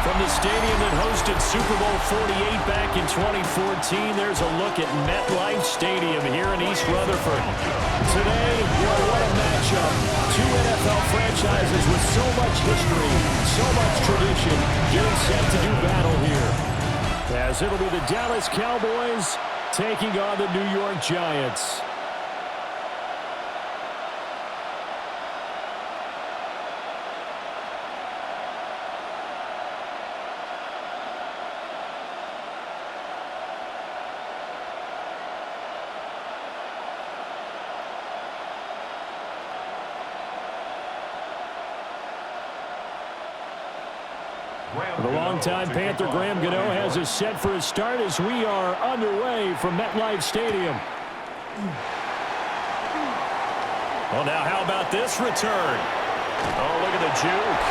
From the stadium that hosted Super Bowl 48 back in 2014, there's a look at MetLife Stadium here in East Rutherford. Today, well, what a matchup. Two NFL franchises with so much history, so much tradition, getting set to do battle here. As it'll be the Dallas Cowboys taking on the New York Giants. The longtime Panther Graham Gano has us set for his start as we are underway from MetLife Stadium. Well, now how about this return? Oh, look at the juke.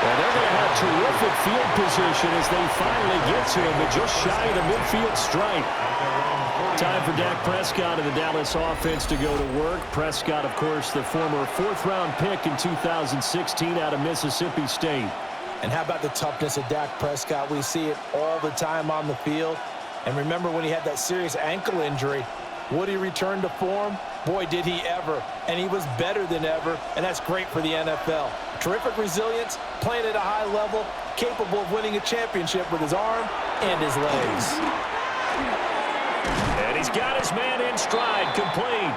Well, they're going to have terrific field position as they finally get to him, but just shy of the midfield stripe. Time for Dak Prescott and the Dallas offense to go to work. Prescott, of course, the former fourth-round pick in 2016 out of Mississippi State. And how about the toughness of Dak Prescott? We see it all the time on the field. And remember when he had that serious ankle injury, would he return to form? Boy, did he ever. And he was better than ever, and that's great for the NFL. Terrific resilience, playing at a high level, capable of winning a championship with his arm and his legs. And he's got his man in stride, complete.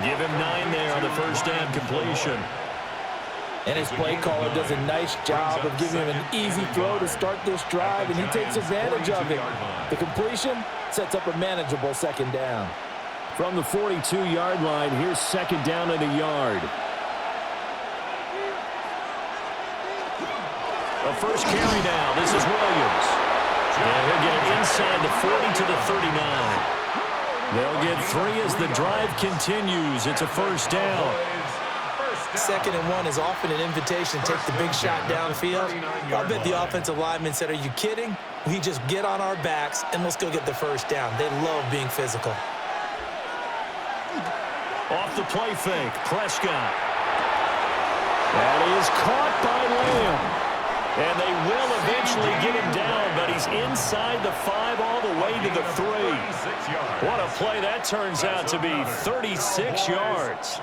Give him 9 there on the first down completion. And his play caller does a nice job of giving him an easy throw to start this drive, and he takes advantage of it. The completion sets up a manageable second down. From the 42-yard line, here's second down and a yard. The first carry now. This is Williams. And he'll get it inside the 40 to the 39. They'll get 3 as the drive continues. It's a first down. 2nd and 1 is often an invitation to take the big shot downfield. I bet the offensive lineman said, are you kidding? We just get on our backs and let's go get the first down. They love being physical. Off the play fake, Prescott. That is caught by Lamb. And they will eventually get him down, but he's inside the 5 all the way to the 3. What a play that turns out to be, 36 yards.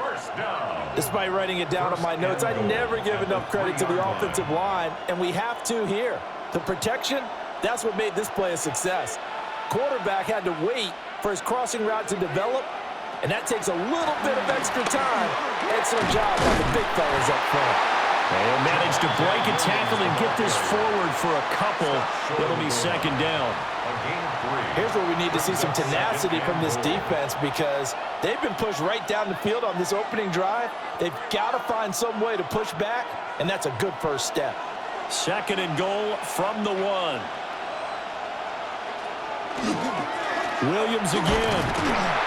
Despite writing it down on my notes, I never give enough credit to the offensive line, and we have to here. The protection, that's what made this play a success. Quarterback had to wait for his crossing route to develop, and that takes a little bit of extra time. Excellent job by the big fellas up front. They'll manage to break a tackle and get this forward for a couple. It'll be second down. Here's where we need to see some tenacity from this defense because they've been pushed right down the field on this opening drive. They've got to find some way to push back, and that's a good first step. Second and goal from the 1. Williams again,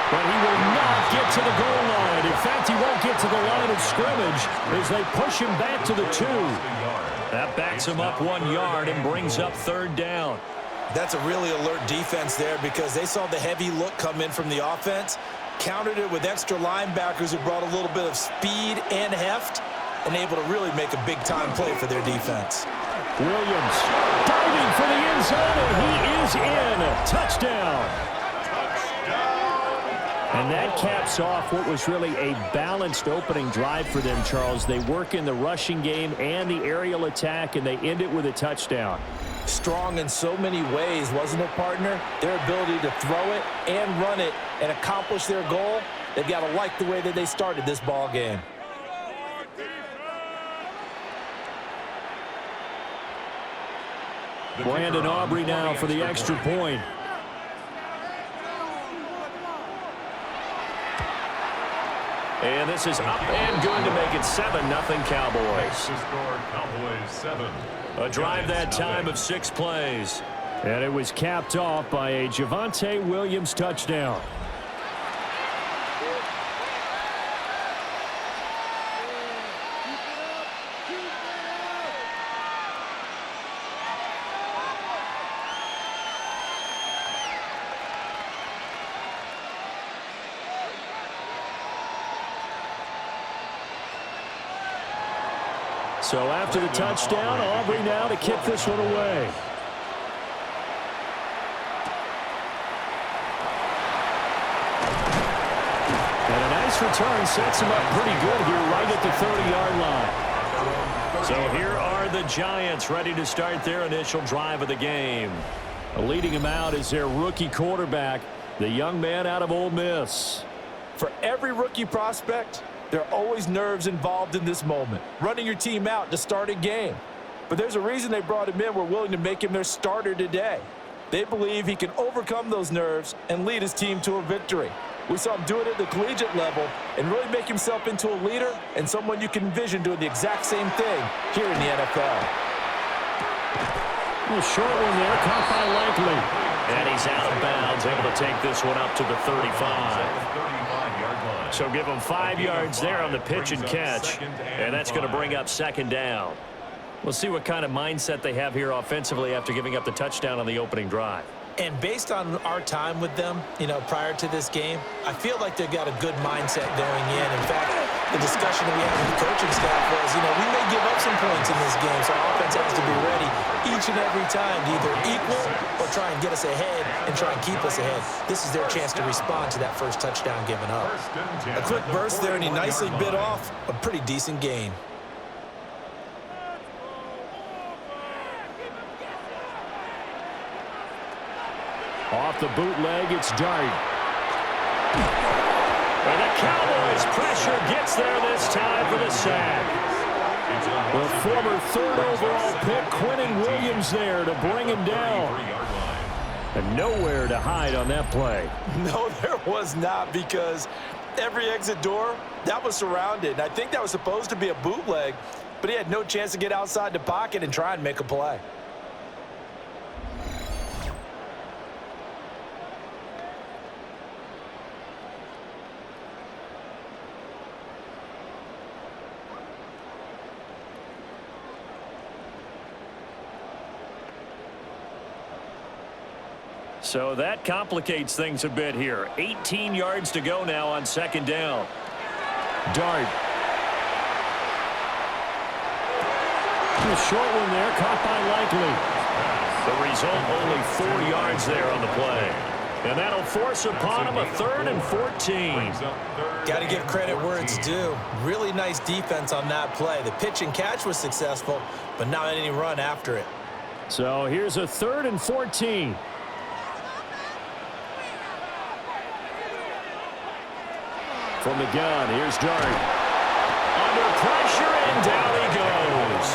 but he will not get to the goal line. In fact, he won't get to the line of scrimmage as they push him back to the 2. That backs him up 1 yard and brings up third down. That's a really alert defense there because they saw the heavy look come in from the offense, countered it with extra linebackers who brought a little bit of speed and heft, and able to really make a big-time play for their defense. Williams diving for the end zone, and he is in. Touchdown. And that caps off what was really a balanced opening drive for them, Charles. They work in the rushing game and the aerial attack, and they end it with a touchdown. Strong in so many ways, wasn't it, partner? Their ability to throw it and run it and accomplish their goal, they've got to like the way that they started this ball game. Brandon Aubrey now for the extra point. And this is up and good to make it 7-0 Cowboys. A drive that time of 6 plays. And it was capped off by a Javonte Williams touchdown. So after the touchdown, Aubrey now to kick this one away. And a nice return sets him up pretty good here right at the 30-yard line. So here are the Giants ready to start their initial drive of the game. Leading him out is their rookie quarterback, the young man out of Ole Miss. For every rookie prospect, there are always nerves involved in this moment, running your team out to start a game. But there's a reason they brought him in. We're willing to make him their starter today. They believe he can overcome those nerves and lead his team to a victory. We saw him do it at the collegiate level and really make himself into a leader and someone you can envision doing the exact same thing here in the NFL. A short one there, caught by Likely. And he's out of bounds, able to take this one up to the 35. So give him 5 yards there on the pitch and catch, and that's going to bring up second down. We'll see what kind of mindset they have here offensively after giving up the touchdown on the opening drive. And based on our time with them, prior to this game, I feel like they've got a good mindset going in. In fact, the discussion that we had with the coaching staff was, we may give up some points in this game, so our offense has to be ready each and every time to either equal or try and get us ahead and try and keep us ahead. This is their chance to respond to that first touchdown given up. A quick burst there, and he nicely bit off a pretty decent gain. Off the bootleg, it's Dart. And the Cowboys pressure gets there this time for the sack. The former third overall pick, Quentin Williams, there to bring him down. And nowhere to hide on that play. No, there was not, because every exit door, that was surrounded. And I think that was supposed to be a bootleg, but he had no chance to get outside the pocket and try and make a play. So that complicates things a bit here. 18 yards to go now on second down. Dart. A short one there, caught by Likely. The result, only 4 yards there on the play. And that'll force upon him a 3rd and 14. Got to give credit where it's due. Really nice defense on that play. The pitch and catch was successful, but not any run after it. So here's a 3rd and 14. From the gun, here's Dart. Under pressure, and down he goes.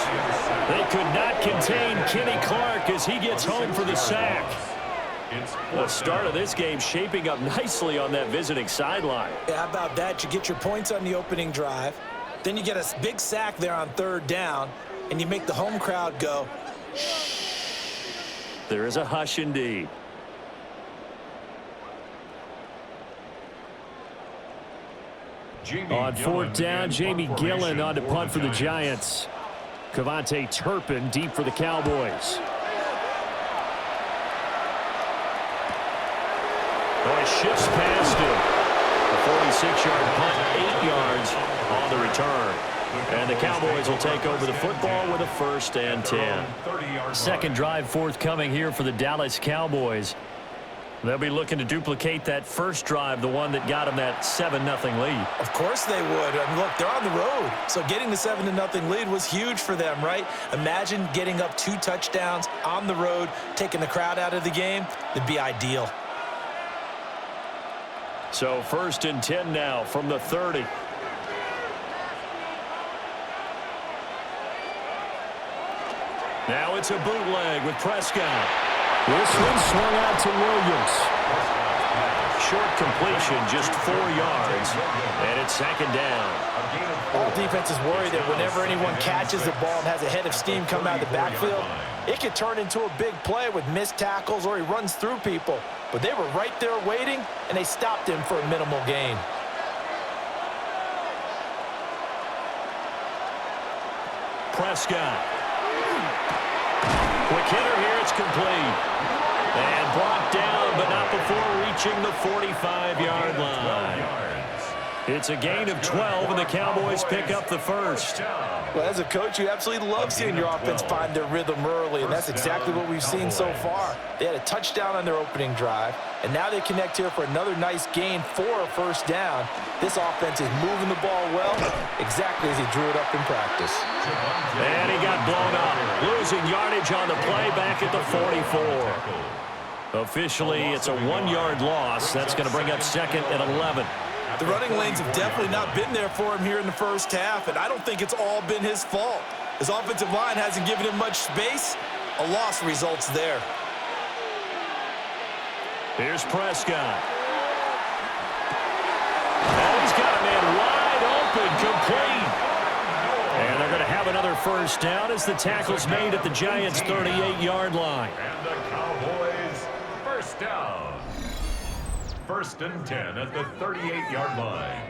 They could not contain Kenny Clark as he gets home for the sack. The start of this game shaping up nicely on that visiting sideline. Yeah, how about that? You get your points on the opening drive. Then you get a big sack there on 3rd down, and you make the home crowd go, shh. There is a hush indeed. On 4th down, Jamie Gillen on to punt for the Giants. Cavante Turpin deep for the Cowboys. Oh, he shifts past him. A 46-yard punt, 8 yards on the return. And the Cowboys will take over the football with a 1st and 10. Second drive forthcoming here for the Dallas Cowboys. They'll be looking to duplicate that first drive, the one that got them that 7-0 lead. Of course they would. I mean, look, they're on the road. So getting the 7-0 lead was huge for them, right? Imagine getting up 2 touchdowns on the road, taking the crowd out of the game. It'd be ideal. So 1st and 10 now from the 30. Now it's a bootleg with Prescott. This one swung out to Williams. Short completion, just 4 yards, and it's 2nd down. All defense is worried that whenever anyone catches the ball and has a head of steam come out of the backfield, it could turn into a big play with missed tackles or he runs through people. But they were right there waiting, and they stopped him for a minimal gain. Prescott. Quick hitter here, it's complete. And brought down, but not before reaching the 45-yard line. It's a gain of 12, and the Cowboys pick up the first. Well, as a coach, you absolutely love seeing your offense find their rhythm early, and that's exactly what we've seen so far. They had a touchdown on their opening drive, and now they connect here for another nice gain for a first down. This offense is moving the ball well, exactly as he drew it up in practice. And he got blown up, losing yardage on the play back at the 44. Officially, it's a 1-yard loss. That's going to bring up second and 11. The running lanes have definitely not been there for him here in the first half, and I don't think it's all been his fault. His offensive line hasn't given him much space. A loss results there. Here's Prescott. And he's got a man wide open, complete. And they're going to have another first down as the tackle's made at the Giants' 38-yard line. And the Cowboys, first down. First and 10 at the 38-yard line.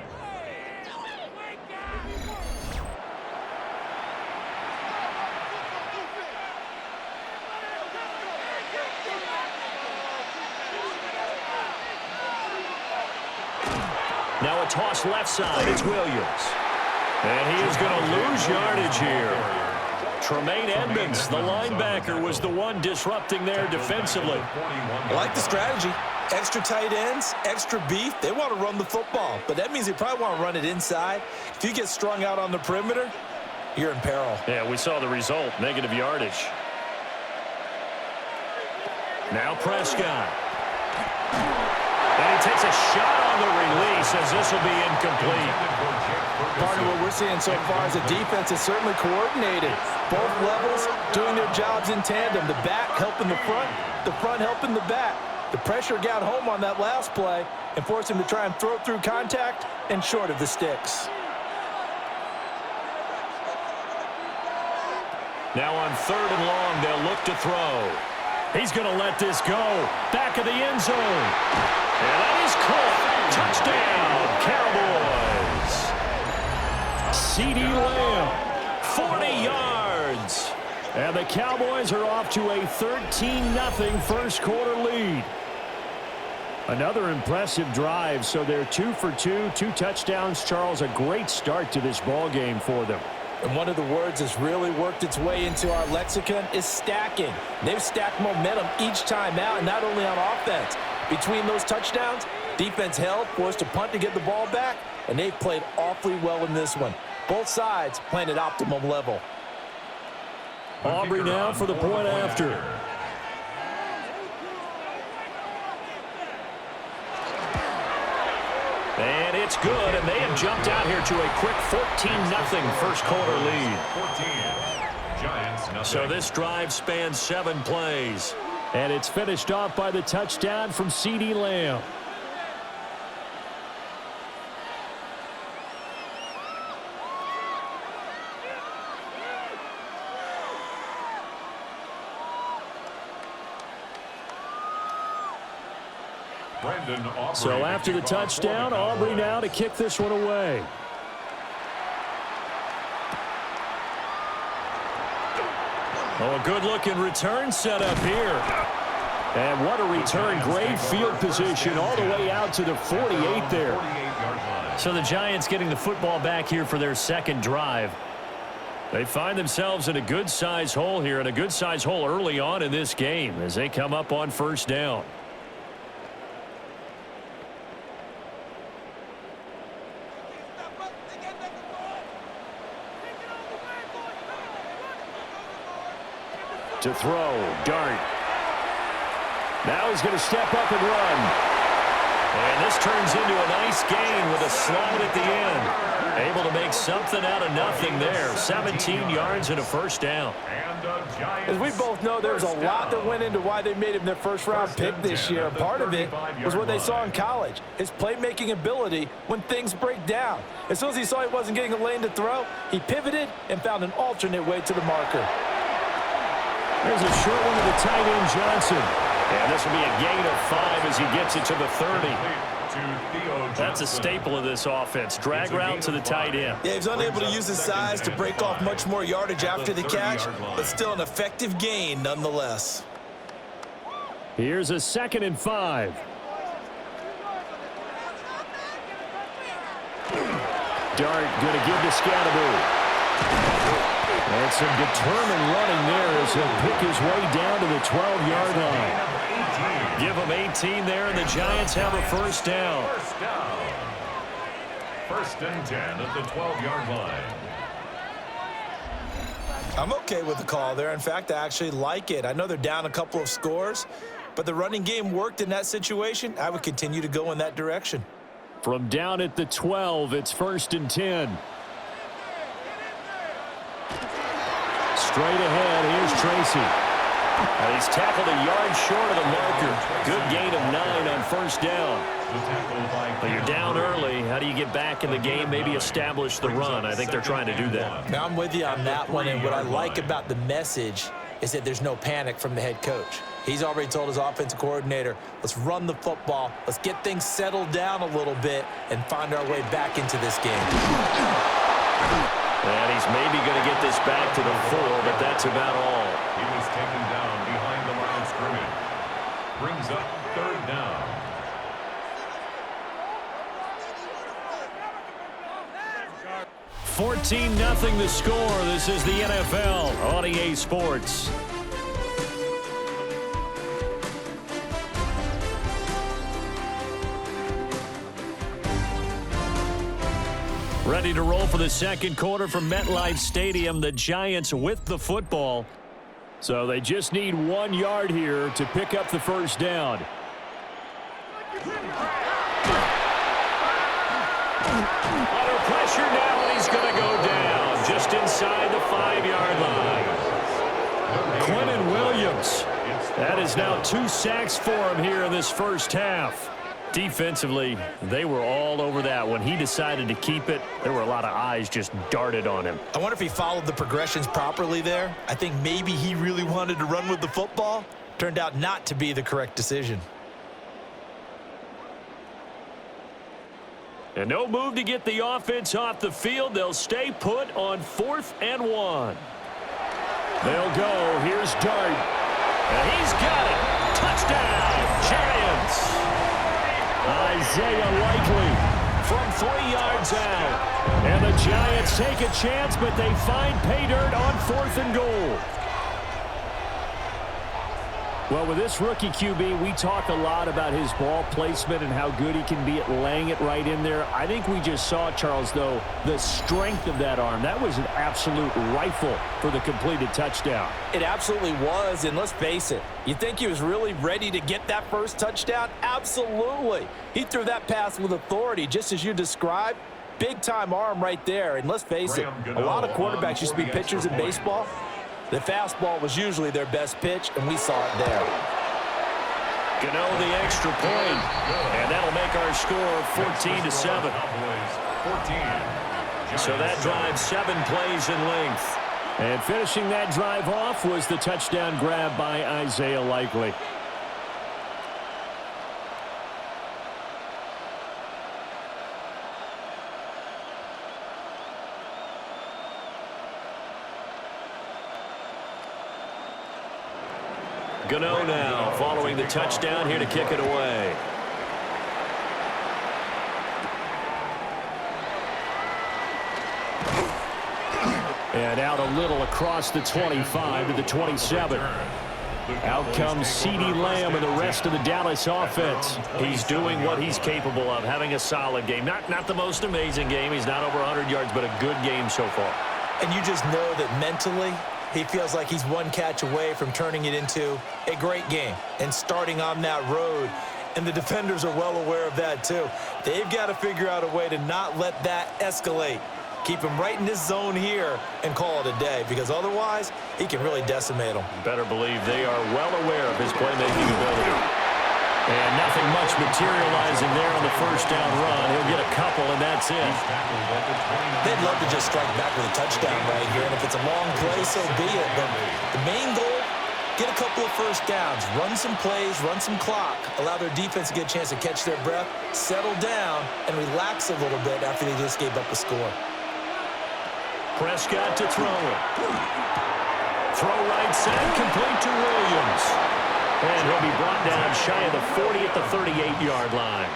Now a toss left side. It's Williams. And he is going to lose yardage here. Tremaine Edmonds, the linebacker, was the one disrupting there defensively. I like the strategy. Extra tight ends, extra beef. They want to run the football, but that means they probably want to run it inside. If you get strung out on the perimeter, you're in peril. Yeah, we saw the result, negative yardage. Now Prescott. And he takes a shot on the release as this will be incomplete. Part of what we're seeing so far is the defense is certainly coordinated. Both levels doing their jobs in tandem. The back helping the front helping the back. The pressure got home on that last play and forced him to try and throw through contact and short of the sticks. Now on 3rd and long, they'll look to throw. He's going to let this go. Back of the end zone. And that is caught. Touchdown, Cowboys. CeeDee Lamb, 40 yards. And the Cowboys are off to a 13-0 first quarter lead. Another impressive drive, so they're 2 for 2, 2 touchdowns. Charles, a great start to this ball game for them. And one of the words that's really worked its way into our lexicon is stacking. They've stacked momentum each time out, and not only on offense. Between those touchdowns, defense held, forced a punt to get the ball back, and they've played awfully well in this one. Both sides playing at optimum level. Aubrey now for the point after. And it's good, and they have jumped out here to a quick 14-0 first quarter lead. 14, Giants nothing. So this drive spans 7 plays. And it's finished off by the touchdown from CeeDee Lamb. So after the touchdown, Aubrey now to kick this one away. Oh, a good-looking return set up here. And what a return. Great field position all the way out to the 48 there. So the Giants getting the football back here for their second drive. They find themselves in a good-sized hole here, and a good-sized hole early on in this game as they come up on first down. To throw, Dart. Now he's going to step up and run. And this turns into a nice gain with a slide at the end. Able to make something out of nothing there. 17 yards and a first down. As we both know, there's a lot that went into why they made him their first-round pick this year. Part of it was what they saw in college, his playmaking ability when things break down. As soon as he saw he wasn't getting a lane to throw, he pivoted and found an alternate way to the marker. There's a short one to the tight end, Johnson. And this will be a gain of 5 as he gets it to the 30. That's a staple of this offense. Drag route to the tight end. Yeah, he's unable to use his size to break off much more yardage after the catch, but still an effective gain nonetheless. Here's a 2nd and 5. Dart going to give to Scatterbo. And some determined running there as he'll pick his way down to the 12-yard line. Give him 18 there, and the Giants have a first down. First and 10 at the 12-yard line. I'm okay with the call there. In fact, I actually like it. I know they're down a couple of scores, but the running game worked in that situation. I would continue to go in that direction. From down at the 12, it's first and 10. Straight ahead, here's Tracy. And he's tackled a yard short of the marker. Good gain of 9 on first down. But you're down early. How do you get back in the game, maybe establish the run? I think they're trying to do that. Now, I'm with you on that one, and what I like about the message is that there's no panic from the head coach. He's already told his offensive coordinator, let's run the football, let's get things settled down a little bit and find our way back into this game. And he's maybe going to get this back to the 4, but that's about all. He was taken down behind the line of scrimmage. Brings up third down. $14-0 the score. This is the NFL on EA Sports. Ready to roll for the second quarter from MetLife Stadium. The Giants with the football. So they just need 1 yard here to pick up the first down. Under pressure now, and he's going to go down just inside the 5-yard line. Quentin Williams. That is now 2 sacks for him here in this first half. Defensively, they were all over that. When he decided to keep it, there were a lot of eyes just darted on him. I wonder if he followed the progressions properly there. I think maybe he really wanted to run with the football. Turned out not to be the correct decision. And no move to get the offense off the field. They'll stay put on 4th and 1. They'll go. Here's Dart. And he's got it. Touchdown, Giants. Isaiah Likely from 3 yards out. And the Giants take a chance, but they find pay dirt on 4th and goal. Well, with this rookie QB, we talk a lot about his ball placement and how good he can be at laying it right in there. I think we just saw, Charles, though, the strength of that arm. That was an absolute rifle for the completed touchdown. It absolutely was, and let's face it, you think he was really ready to get that first touchdown? Absolutely. He threw that pass with authority, just as you described. Big-time arm right there, and let's face it, a lot of quarterbacks used to be pitchers in baseball. The fastball was usually their best pitch, and we saw it there. Gano the extra point, and that'll make our score 14-7. So that drive 7 plays in length. And finishing that drive off was the touchdown grab by Isaiah Likely. Gano now following the touchdown here to kick it away. And out a little across the 25 to the 27. Out comes CeeDee Lamb and the rest of the Dallas offense. He's doing what he's capable of, having a solid game. Not the most amazing game. He's not over 100 yards, but a good game so far. And you just know that mentally, he feels like he's one catch away from turning it into a great game and starting on that road. And the defenders are well aware of that, too. They've got to figure out a way to not let that escalate. Keep him right in this zone here and call it a day, because otherwise he can really decimate them. Better believe they are well aware of his playmaking ability. And nothing much materializing there on the first down run. He'll get a couple, and that's it. They'd love to just strike back with a touchdown right here, and if it's a long play, so be it. But the main goal, get a couple of first downs, run some plays, run some clock, allow their defense to get a chance to catch their breath, settle down, and relax a little bit after they just gave up a score. Prescott to throw it. Throw right side, complete to Williams. And he'll be brought down shy of the 40 at the 38-yard line.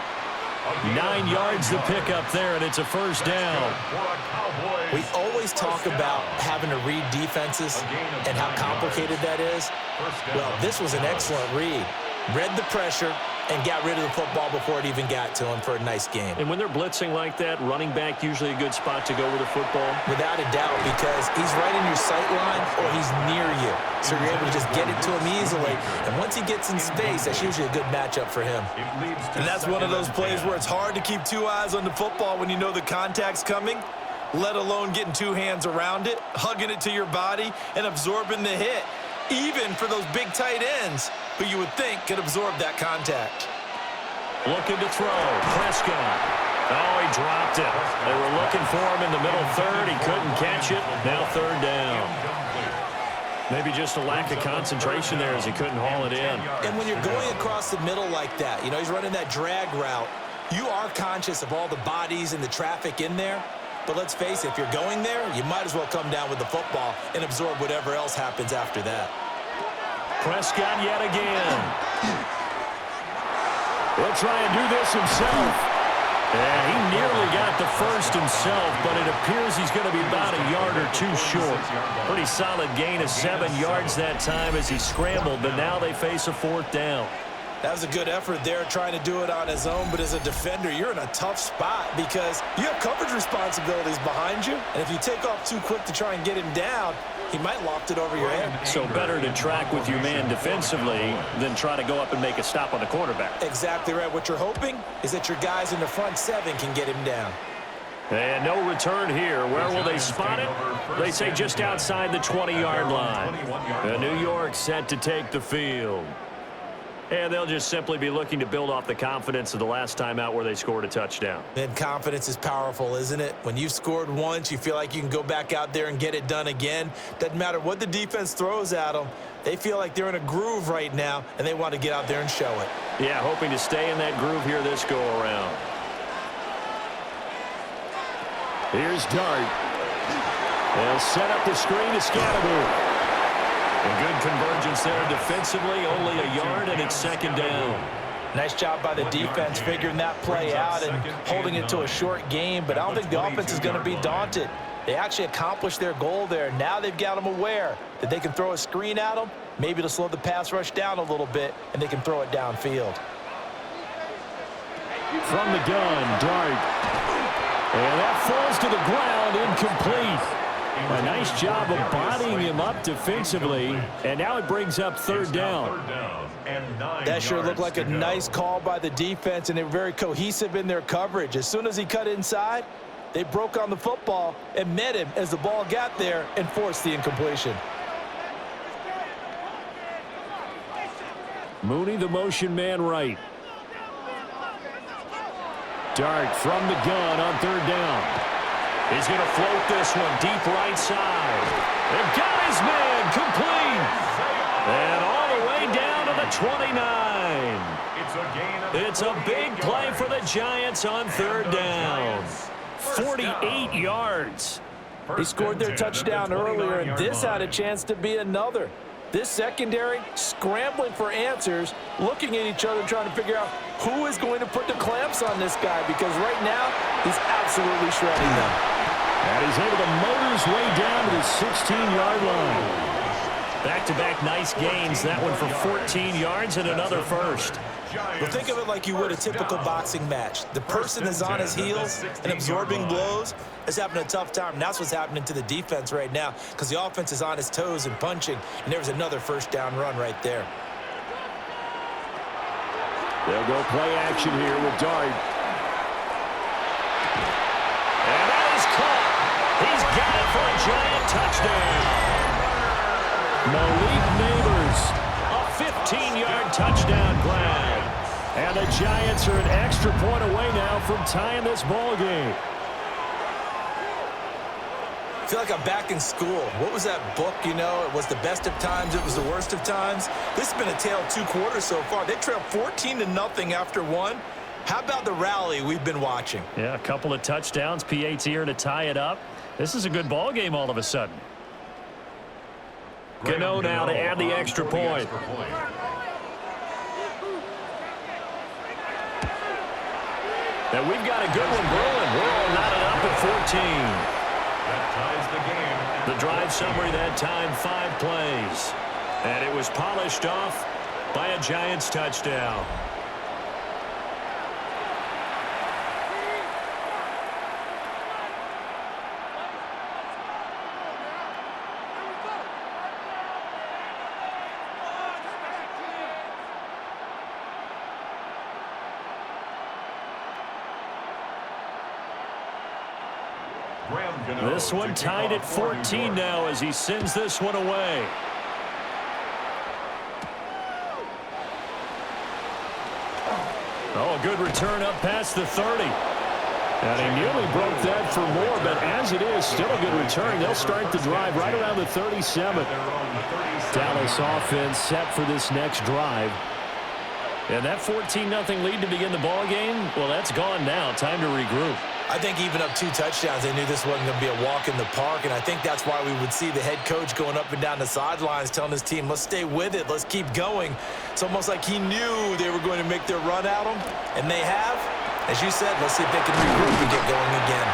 9 yards to pick up there, and it's a first down. We always talk about having to read defenses and how complicated that is. Well, this was an excellent read. Read the pressure and got rid of the football before it even got to him for a nice game. And when they're blitzing like that, running back usually a good spot to go with the football? Without a doubt, because he's right in your sight line or he's near you. So you're able to just get it to him easily. And once he gets in space, that's usually a good matchup for him. And that's one of those plays where it's hard to keep two eyes on the football when you know the contact's coming, let alone getting two hands around it, hugging it to your body, and absorbing the hit. Even for those big tight ends who you would think could absorb that contact. Looking to throw. Prescott. Oh, he dropped it. They were looking for him in the middle third. He couldn't catch it. Now third down. Maybe just a lack of concentration there as he couldn't haul it in. And when you're going across the middle like that, you know, he's running that drag route, you are conscious of all the bodies and the traffic in there. But let's face it, if you're going there, you might as well come down with the football and absorb whatever else happens after that. Prescott yet again. He'll try and do this himself. And he nearly got the first himself, but it appears he's going to be about a yard or two short. Pretty solid gain of 7 yards that time as he scrambled, but now they face a fourth down. That was a good effort there trying to do it on his own, but as a defender, you're in a tough spot because you have coverage responsibilities behind you, and if you take off too quick to try and get him down, he might loft it over your head. So better to track with your man defensively than try to go up and make a stop on the quarterback. Exactly right. What you're hoping is that your guys in the front seven can get him down. And no return here. Where will they spot it? They say just outside the 20-yard line. And New York set to take the field. And they'll just simply be looking to build off the confidence of the last time out where they scored a touchdown. And confidence is powerful, isn't it? When you've scored once, you feel like you can go back out there and get it done again. Doesn't matter what the defense throws at them. They feel like they're in a groove right now, and they want to get out there and show it. Yeah, hoping to stay in that groove here this go-around. Here's Dart. They'll set up the screen to Scatterby. And good convergence there defensively, only a yard, and it's second down. Nice job by the defense figuring that play out and holding it to a short game, but I don't think the offense is going to be daunted. They actually accomplished their goal there. Now they've got them aware that they can throw a screen at them, maybe to slow the pass rush down a little bit, and they can throw it downfield. From the gun, Dart. And that falls to the ground, incomplete. A nice job of bodying him up defensively, and now it brings up third down. That sure looked like a nice call by the defense, and they were very cohesive in their coverage. As soon as he cut inside, they broke on the football and met him as the ball got there and forced the incompletion. Mooney, the motion man right. Dart from the gun on third down. He's going to float this one deep right side. And got his man complete. And all the way down to the 29. It's a big play for the Giants on third down. 48 yards. He scored their touchdown earlier, and this had a chance to be another. This secondary scrambling for answers, looking at each other, trying to figure out who is going to put the clamps on this guy, because right now he's absolutely shredding them. And he's able to motor his way down to the 16-yard line. Back-to-back nice gains. That one for 14 yards and another first. Well, think of it like you would a typical boxing match. The person is on his heels and absorbing blows is having a tough time. And that's what's happening to the defense right now because the offense is on his toes and punching. And there's another first down run right there. They'll go play action here with Dart. And that is caught. He's got it for a Giant touchdown. Malik Neighbors, a 15-yard touchdown grab. And the Giants are an extra point away now from tying this ball game. I feel like I'm back in school. What was that book, you know? It was the best of times. It was the worst of times. This has been a tale of two quarters so far. They trailed 14-0 after one. How about the rally we've been watching? Yeah, a couple of touchdowns. PAT here to tie it up. This is a good ball game all of a sudden. Gano now to add the extra point. And we've got a good one brewing. We're all knotted up at 14. That ties the game. The drive summary that time, 5 plays. And it was polished off by a Giants touchdown. This one tied at 14 now as he sends this one away. Oh, a good return up past the 30. And he nearly broke that for more, but as it is, still a good return. They'll start the drive right around the 37. Dallas offense set for this next drive. And that 14-0 lead to begin the ball game, well, that's gone now. Time to regroup. I think even up 2 touchdowns, they knew this wasn't going to be a walk in the park, and I think that's why we would see the head coach going up and down the sidelines telling his team, let's stay with it, let's keep going. It's almost like he knew they were going to make their run at him, and they have. As you said, let's see if they can regroup and get going again.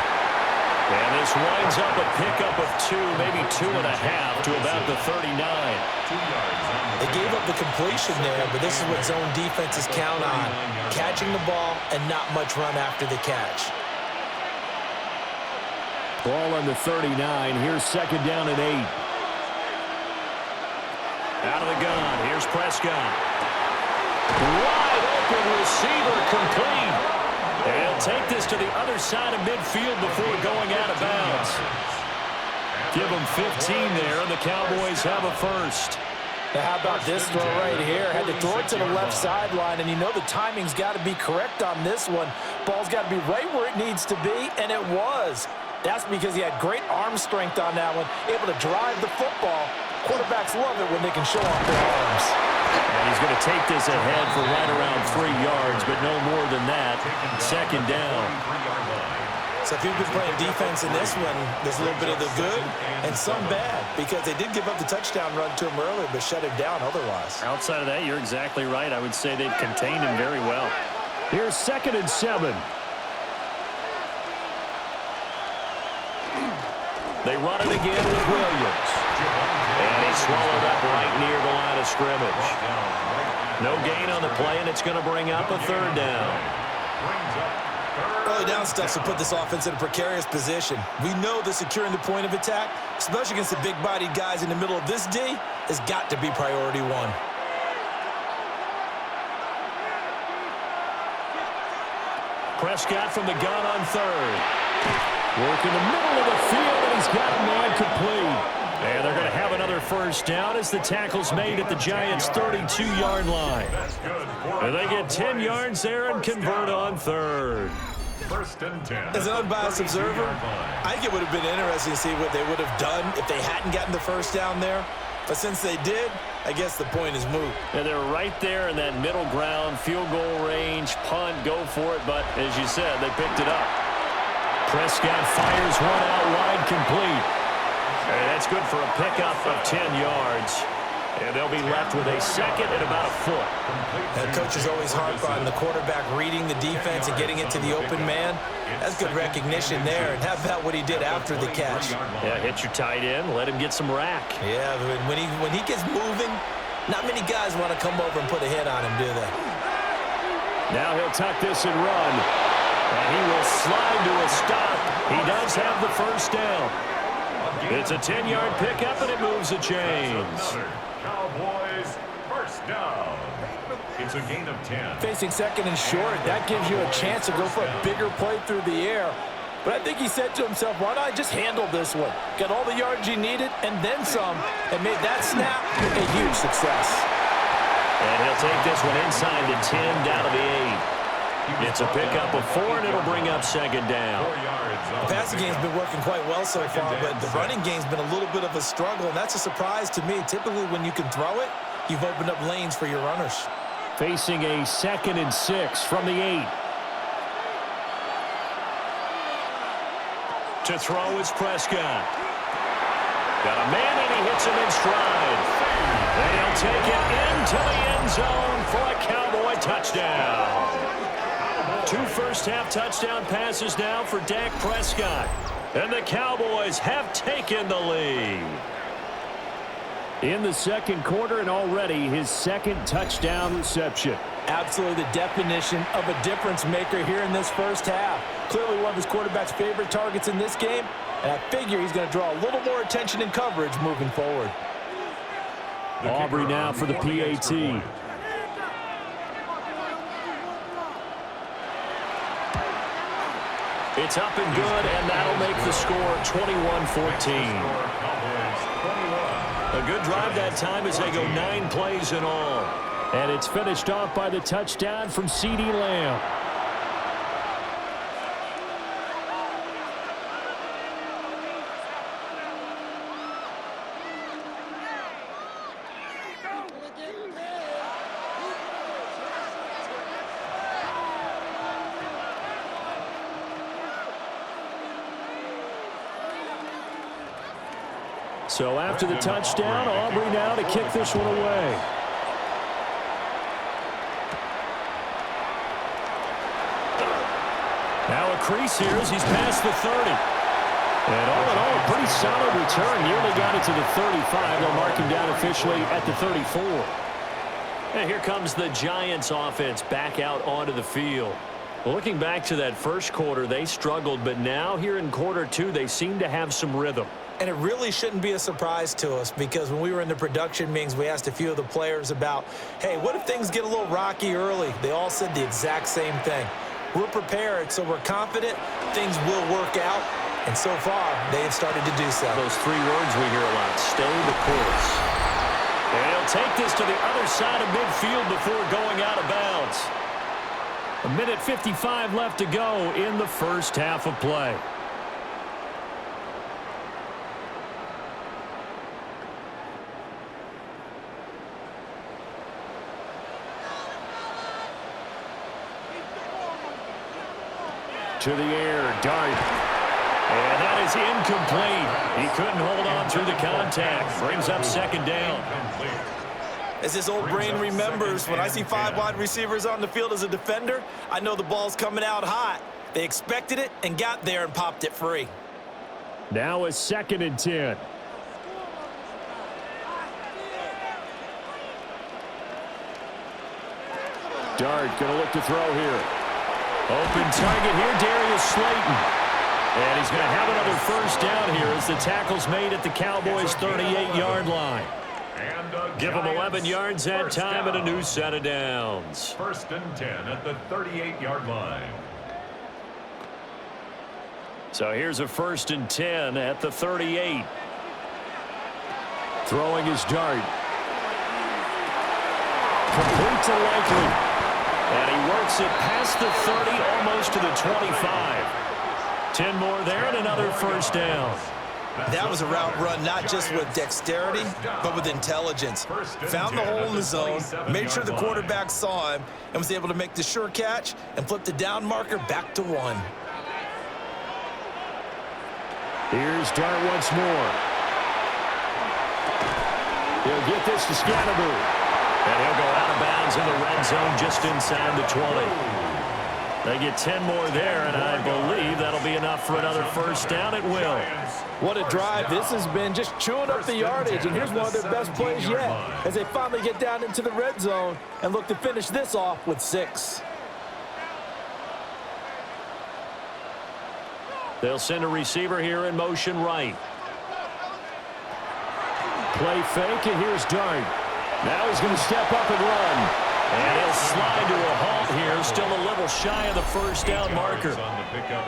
And this winds up a pickup of 2, maybe 2.5 to about the 39. They gave up the completion there, but this is what zone defenses count on, catching the ball and not much run after the catch. Ball on the 39. Here's second down and 8. Out of the gun. Here's Prescott. Wide open receiver complete. And take this to the other side of midfield before going out of bounds. Give them 15 there, and the Cowboys have a first. Now, how about this throw right here? Had to throw it to the left sideline, and you know the timing's got to be correct on this one. Ball's got to be right where it needs to be, and it was. That's because he had great arm strength on that one, able to drive the football. Quarterbacks love it when they can show off their arms. And he's going to take this ahead for right around 3 yards, but no more than that. Second down. So if you've been playing defense in this one, there's a little bit of the good and some bad, because they did give up the touchdown run to him earlier, but shut him down otherwise. Outside of that, you're exactly right. I would say they've contained him very well. Here's 2nd and 7. They run it again with Williams. And he's swallowed up right near the line of scrimmage. No gain on the play, and it's going to bring up a 3rd down. Early down stuff to put this offense in a precarious position. We know that securing the point of attack, especially against the big-bodied guys in the middle of this D, has got to be priority 1. Prescott from the gun on 3rd. Work in the middle of the field, and he's got a man complete. And they're going to have another first down as the tackle's made at the Giants' 32-yard line. And they get 10 yards there and convert on 3rd. First and 10. As an unbiased observer, I think it would have been interesting to see what they would have done if they hadn't gotten the first down there. But since they did, I guess the point is moot. And they're right there in that middle ground, field goal range, punt, go for it. But as you said, they picked it up. Prescott fires one out wide, complete. And that's good for a pickup of 10 yards. And they'll be left with a second and about a foot. And coaches always harp on the quarterback reading the defense and getting it to the open man. That's good recognition there. And how about what he did after the catch? Yeah, hit your tight end, let him get some rack. Yeah, when he gets moving, not many guys want to come over and put a hit on him, do they? Now he'll tuck this and run. And he will slide to a stop. He does have the first down. It's a 10-yard pickup, and it moves the chains. Cowboys first down. It's a gain of 10. Facing 2nd and short, that gives you a chance to go for a bigger play through the air. But I think he said to himself, why not just handle this one? Got all the yards you needed and then some, and made that snap a huge success. And he'll take this one inside the 10, down to the 8. It's a pickup of 4, and it'll bring up second down. The passing game's been working quite well so far, but the running game's been a little bit of a struggle, and that's a surprise to me. Typically, when you can throw it, you've opened up lanes for your runners. Facing a 2nd and 6 from the 8. To throw is Prescott. Got a man, and he hits him in stride. And he'll take it into the end zone for a Cowboy touchdown. 2 first-half touchdown passes now for Dak Prescott. And the Cowboys have taken the lead. In the second quarter, and already his second touchdown reception. Absolutely the definition of a difference maker here in this first half. Clearly one of his quarterback's favorite targets in this game, and I figure he's going to draw a little more attention and coverage moving forward. Aubrey now for the PAT. It's up and good, and that'll make the score 21-14. A good drive that time as they go 9 plays in all. And it's finished off by the touchdown from CeeDee Lamb. So after the touchdown, Aubrey now to kick this one away. Now a crease here as he's past the 30. And all in all, a pretty solid return. Nearly got it to the 35. They'll mark him down officially at the 34. And here comes the Giants offense back out onto the field. Looking back to that first quarter, they struggled, but now here in quarter 2, they seem to have some rhythm. And it really shouldn't be a surprise to us because when we were in the production meetings, we asked a few of the players about, hey, what if things get a little rocky early? They all said the exact same thing. We're prepared, so we're confident things will work out. And so far, they have started to do so. Those 3 words we hear a lot, stay the course. And he'll take this to the other side of midfield before going out of bounds. 1:55 left to go in the first half of play. To the air, dart. And that is incomplete. He couldn't hold on through the contact. Brings up second down. As his old brain remembers, when I see 5 wide receivers on the field as a defender, I know the ball's coming out hot. They expected it and got there and popped it free. Now a 2nd and 10. Dart going to look to throw here. Open target here, Darius Slayton. And he's going to have another first down here as the tackle's made at the Cowboys' 38-yard line. Give them 11 yards that time and a new set of downs. 1st and 10 at the 38-yard line. So here's a 1st and 10 at the 38. Throwing his dart. Complete to Likely. And he works it past the 30, almost to the 25. 10 more there and another first down. That was a route run not just with dexterity, but with intelligence. Found the hole in the zone, made sure the quarterback saw him, and was able to make the sure catch and flip the down marker back to 1. Here's Dart once more. He'll get this to Scannaboo. And he'll go out of bounds in the red zone just inside the 20. They get 10 more there, and I believe that'll be enough for another first down. It will. What a drive this has been, just chewing up the yardage, and here's one of their best plays yet as they finally get down into the red zone and look to finish this off with 6. They'll send a receiver here in motion right. Play fake, and here's Dart. Now he's going to step up and run. And he'll slide to a halt here, still a little shy of the first down marker.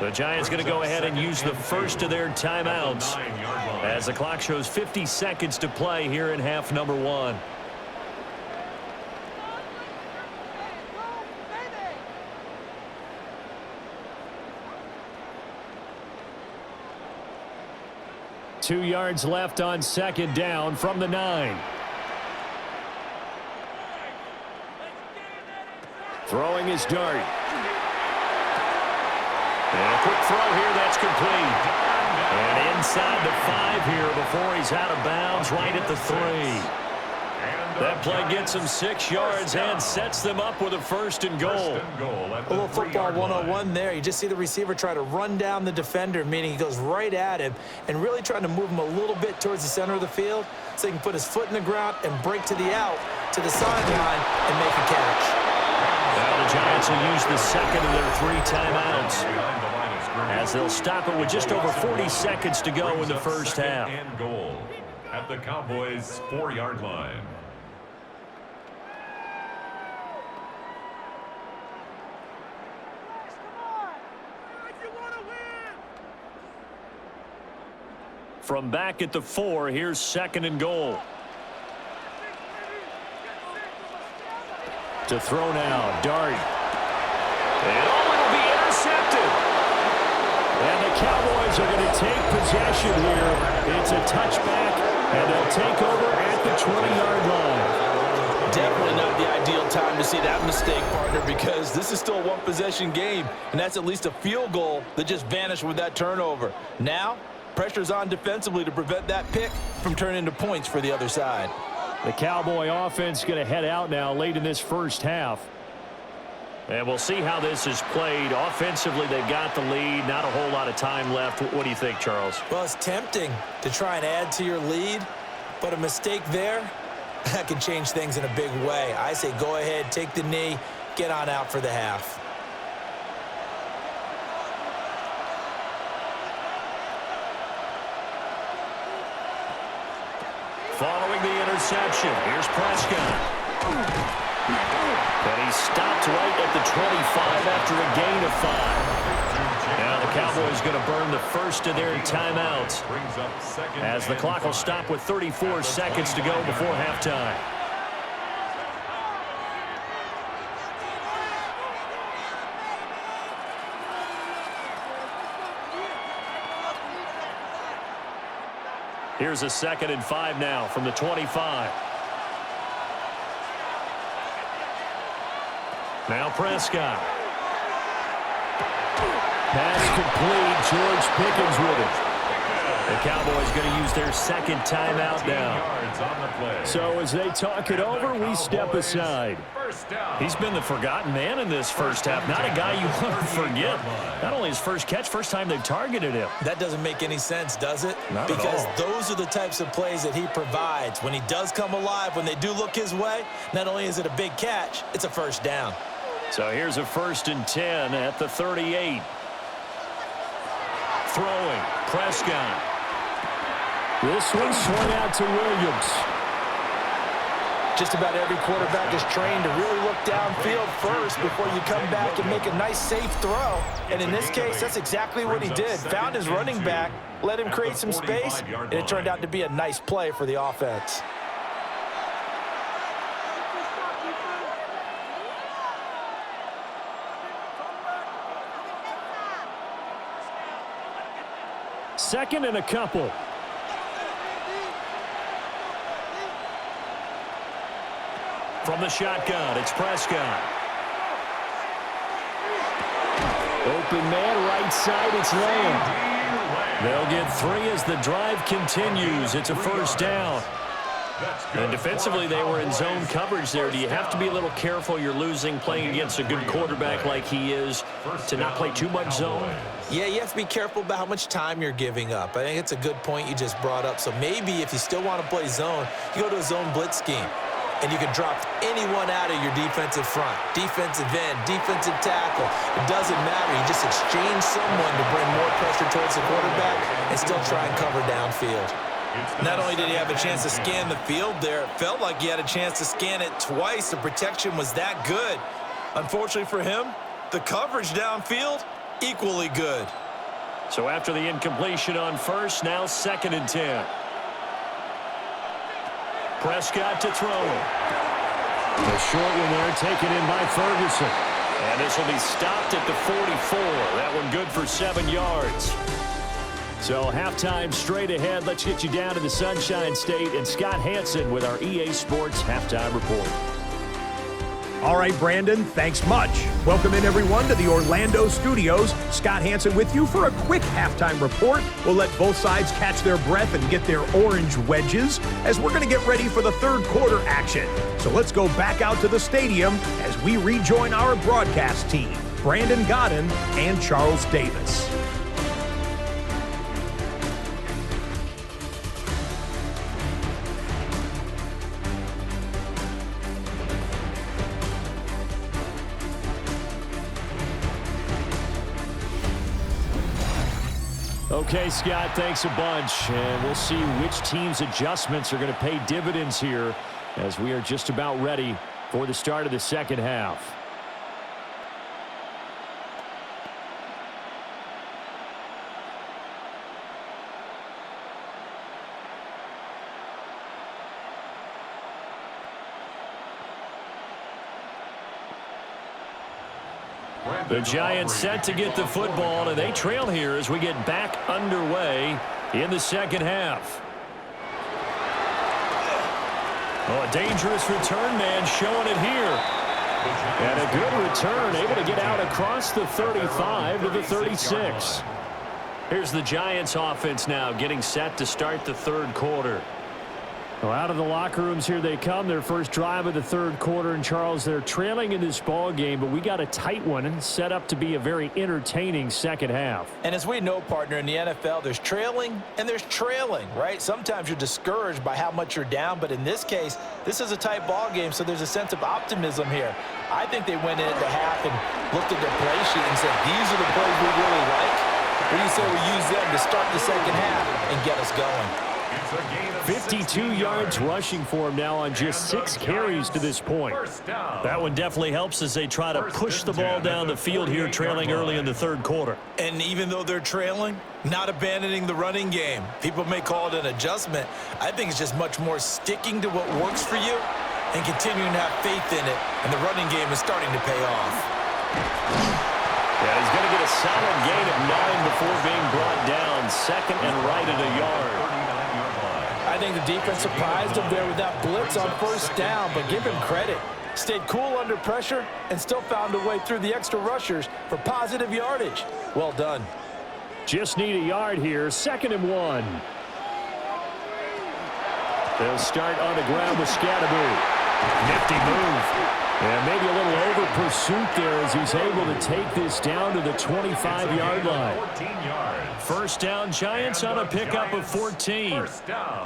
The Giants going to go ahead and use the first of their timeouts as the clock shows 50 seconds to play here in half number 1. Two yards left on second down from the 9. Throwing his dart. And a quick throw here, that's complete. And inside the 5 here before he's out of bounds right at the 3. That play gets them 6 yards and sets them up with a 1st and goal. A little football 101 there. You just see the receiver try to run down the defender, meaning he goes right at him and really trying to move him a little bit towards the center of the field so he can put his foot in the ground and break to the out, to the sideline, and make a catch. Now the Giants will use the second of their 3 timeouts as they'll stop it with just over 40 seconds to go in the first half. And goal at the Cowboys' 4-yard line. From back at the 4, here's 2nd and goal. To throw now, Dart. And it'll be intercepted. And the Cowboys are going to take possession here. It's a touchback, and they'll take over at the 20-yard line. Definitely not the ideal time to see that mistake, partner, because this is still a one-possession game, and that's at least a field goal that just vanished with that turnover. Now, pressure's on defensively to prevent that pick from turning into points for the other side. The Cowboy offense going to head out now late in this first half. And we'll see how this is played. Offensively, they've got the lead. Not a whole lot of time left. What do you think, Charles? Well, it's tempting to try and add to your lead, but a mistake there, that can change things in a big way. I say go ahead, take the knee, get on out for the half. Following the interception, here's Prescott. And he's stopped right at the 25 after a gain of 5. Now the Cowboys going to burn the first of their timeouts as the clock will stop with 34 seconds to go before halftime. Here's a 2nd and 5 now from the 25. Now Prescott. Pass complete. George Pickens with it. The Cowboys going to use their 2nd timeout now. So as they talk it over, we step aside. He's been the forgotten man in this first half. Not a guy you want to forget. Not only his first catch, first time they've targeted him. That doesn't make any sense, does it? Not at all. Because those are the types of plays that he provides. When he does come alive, when they do look his way, not only is it a big catch, it's a first down. So here's a 1st and 10 at the 38. Throwing, Prescott. This one swung out to Williams. Just about every quarterback is trained to really look downfield first before you come back and make a nice, safe throw. And in this case, that's exactly what he did. Found his running back, let him create some space, and it turned out to be a nice play for the offense. Second and a couple. From the shotgun, it's Prescott. Open man, right side, it's Lamb. They'll get 3 as the drive continues. It's a first down. And defensively, they were in zone coverage there. Do you have to be a little careful? You're losing playing against a good quarterback like he is to not play too much zone? Yeah, you have to be careful about how much time you're giving up. I think it's a good point you just brought up. So maybe if you still want to play zone, you go to a zone blitz scheme. And you can drop anyone out of your defensive front, defensive end, defensive tackle. It doesn't matter. You just exchange someone to bring more pressure towards the quarterback and still try and cover downfield. Not only did he have a chance to scan the field there, it felt like he had a chance to scan it twice. The protection was that good. Unfortunately for him, the coverage downfield, equally good. So after the incompletion on first, now 2nd and 10. Prescott to throw it. The short one there taken in by Ferguson. And this will be stopped at the 44. That one good for 7 yards. So halftime straight ahead. Let's get you down to the Sunshine State and Scott Hansen with our EA Sports Halftime Report. All right, Brandon, thanks much. Welcome in, everyone, to the Orlando studios. Scott Hansen with you for a quick halftime report. We'll let both sides catch their breath and get their orange wedges as we're going to get ready for the third quarter action. So let's go back out to the stadium as we rejoin our broadcast team, Brandon Godden and Charles Davis. Okay, Scott, thanks a bunch. And we'll see which team's adjustments are going to pay dividends here as we are just about ready for the start of the second half. The Giants set to get the football, and they trail here as we get back underway in the second half. Oh, a dangerous return man showing it here. And a good return, able to get out across the 35 to the 36. Here's the Giants offense now getting set to start the third quarter. Well, out of the locker rooms here they come, their first drive of the third quarter. And Charles, they're trailing in this ball game, but we got a tight one and set up to be a very entertaining second half. And as we know, partner, in the NFL, there's trailing and there's trailing, right? Sometimes you're discouraged by how much you're down, but in this case, this is a tight ball game, so there's a sense of optimism here. I think they went into half and looked at their play sheet and said, these are the plays we really like. What do you say we use them to start the second half and get us going? 52 yards rushing for him now on just 6 carries to this point. That one definitely helps as they try to push the ball down the field here, trailing early in the third quarter. And even though they're trailing, not abandoning the running game. People may call it an adjustment. I think it's just much more sticking to what works for you and continuing to have faith in it. And the running game is starting to pay off. Yeah, he's going to get a solid gain of 9 before being brought down. Second and right at a yard. I think the defense surprised him there with that blitz on first down, but give him credit. Stayed cool under pressure and still found a way through the extra rushers for positive yardage. Well done. Just need a yard here. 2nd and 1. They'll start on the ground with Scatterby. Nifty move. And maybe a little over pursuit there as he's able to take this down to the 25-yard line. 14 yards. First down, Giants on a pickup of 14.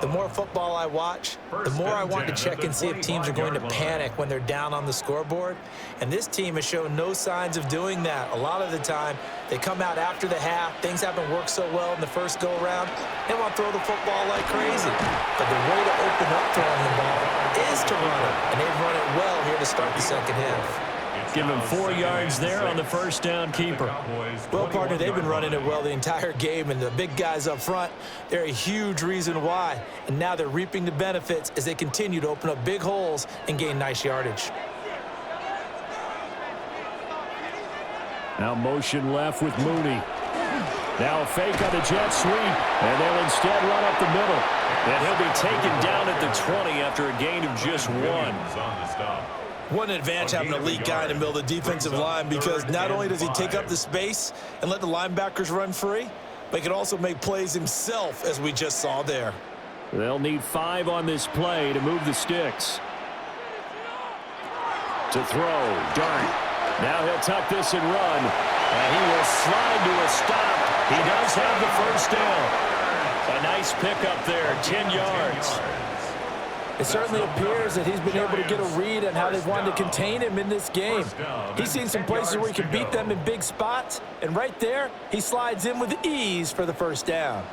The more football I watch, the more I want to check and see if teams are going to panic when they're down on the scoreboard. And this team has shown no signs of doing that. A lot of the time, they come out after the half. Things haven't worked so well in the first go-around. They want to throw the football like crazy. But the way to open up throwing the ball is to run it. And they've run it well here to start the second half. Give him 4 yards there on the first down keeper. Well, partner, they've been running it well the entire game, and the big guys up front, they're a huge reason why. And now they're reaping the benefits as they continue to open up big holes and gain nice yardage. Now motion left with Mooney. Now a fake on the jet sweep, and they'll instead run up the middle. And he'll be taken down at the 20 after a gain of just 1. One advantage having an elite guy in the middle of the defensive line, because not only does he take up the space and let the linebackers run free, but he can also make plays himself, as we just saw there. They'll need 5 on this play to move the sticks. To throw, Dart. Now he'll tuck this and run. And he will slide to a stop. He does have the first down. A nice pickup there, 10 yards. It certainly appears that he's been able to get a read on how they wanted to contain him in this game. He's seen some places where he can beat them in big spots, and right there, he slides in with ease for the first down.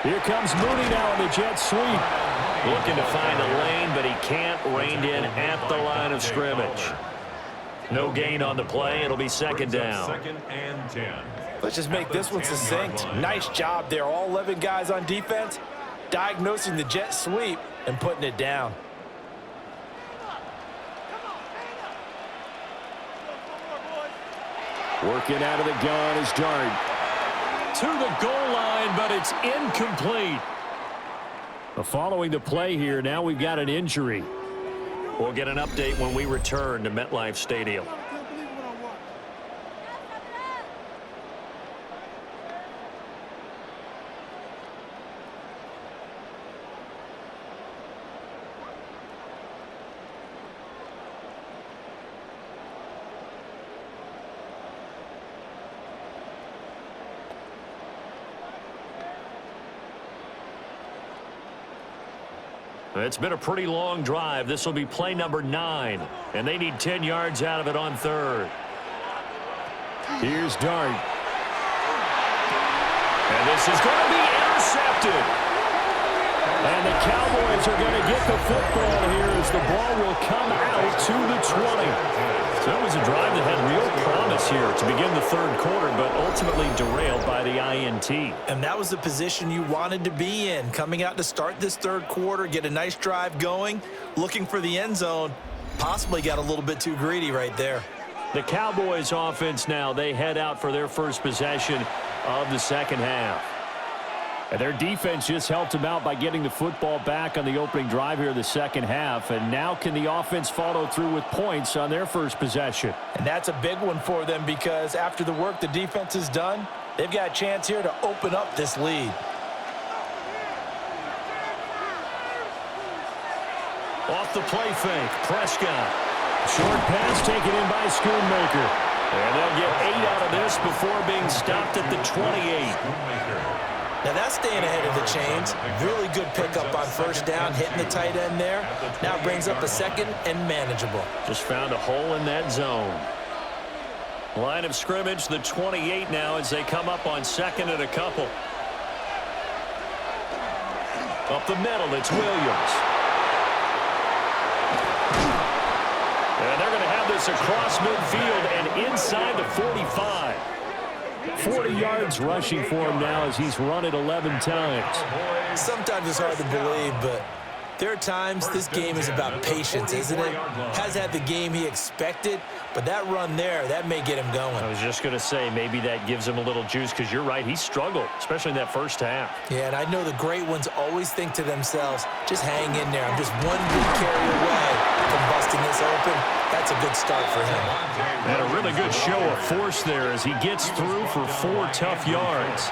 Here comes Mooney now on the jet sweep. Looking to find a lane, but he can't. Reined in at the line of scrimmage. No gain on the play. It'll be second down. 2nd and 10. Let's just make this one succinct. Nice job there. All 11 guys on defense, diagnosing the jet sweep and putting it down. Working out of the gun is Dart. To the goal line, but it's incomplete. Following the play here, now we've got an injury. We'll get an update when we return to MetLife Stadium. It's been a pretty long drive. This will be play number 9, and they need 10 yards out of it on third. Here's Dart. And this is going to be intercepted. And the Cowboys are going to get the football here as the ball will come out to the 20. So it was a drive that had real promise here to begin the third quarter, but ultimately derailed by the INT. And that was the position you wanted to be in, coming out to start this third quarter, get a nice drive going, looking for the end zone. Possibly got a little bit too greedy right there. The Cowboys offense now, they head out for their first possession of the second half. And their defense just helped them out by getting the football back on the opening drive here in the second half. And now can the offense follow through with points on their first possession? And that's a big one for them because after the work the defense has done, they've got a chance here to open up this lead. Off the play fake, Prescott. Short pass taken in by Schoonmaker. And they'll get 8 out of this before being stopped at the 28. Now that's staying ahead of the chains. Really good pickup on first down, hitting the tight end there. Now brings up a second and manageable. Just found a hole in that zone. Line of scrimmage, the 28 now as they come up on second and a couple. Up the middle, it's Williams. And they're going to have this across midfield and inside the 45. 40 yards rushing for him now as he's run it 11 times. Sometimes it's hard to believe, but there are times this game is about patience, isn't it? Has had the game he expected, but that run there, that may get him going. I was just going to say, maybe that gives him a little juice because you're right, he struggled, especially in that first half. Yeah, and I know the great ones always think to themselves, just hang in there. I'm just one big carry away from busting this open. That's a good start for him. And a really good show of force there as he gets through for 4 tough yards.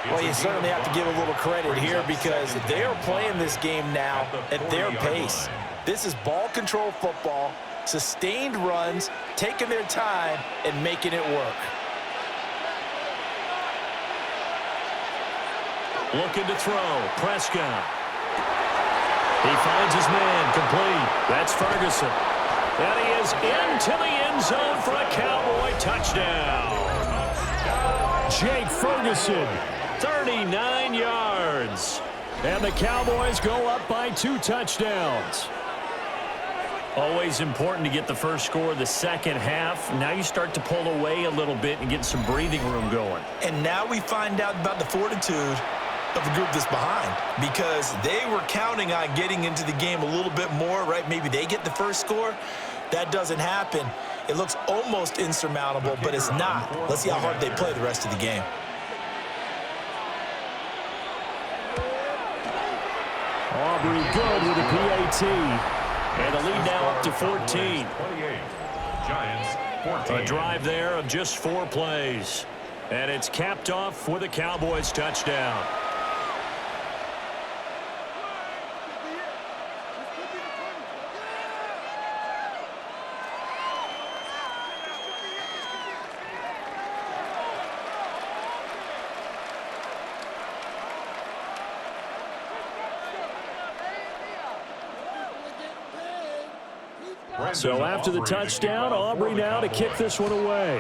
Well, you certainly have to give a little credit here because they are playing this game now at their pace. This is ball control football, sustained runs, taking their time, and making it work. Looking to throw, Prescott. He finds his man, complete. That's Ferguson. And he is into the end zone for a Cowboy touchdown. Jake Ferguson, 39 yards. And the Cowboys go up by 2 touchdowns. Always important to get the first score of the second half. Now you start to pull away a little bit and get some breathing room going. And now we find out about the fortitude of the group that's behind because they were counting on getting into the game a little bit more, right? Maybe they get the first score. That doesn't happen. It looks almost insurmountable, but it's not. Let's see how hard they play the rest of the game. Aubrey good with a PAT. And the lead now up to 14. A drive there of just 4 plays. And it's capped off with a Cowboys touchdown. So after the touchdown, Aubrey now to kick this one away.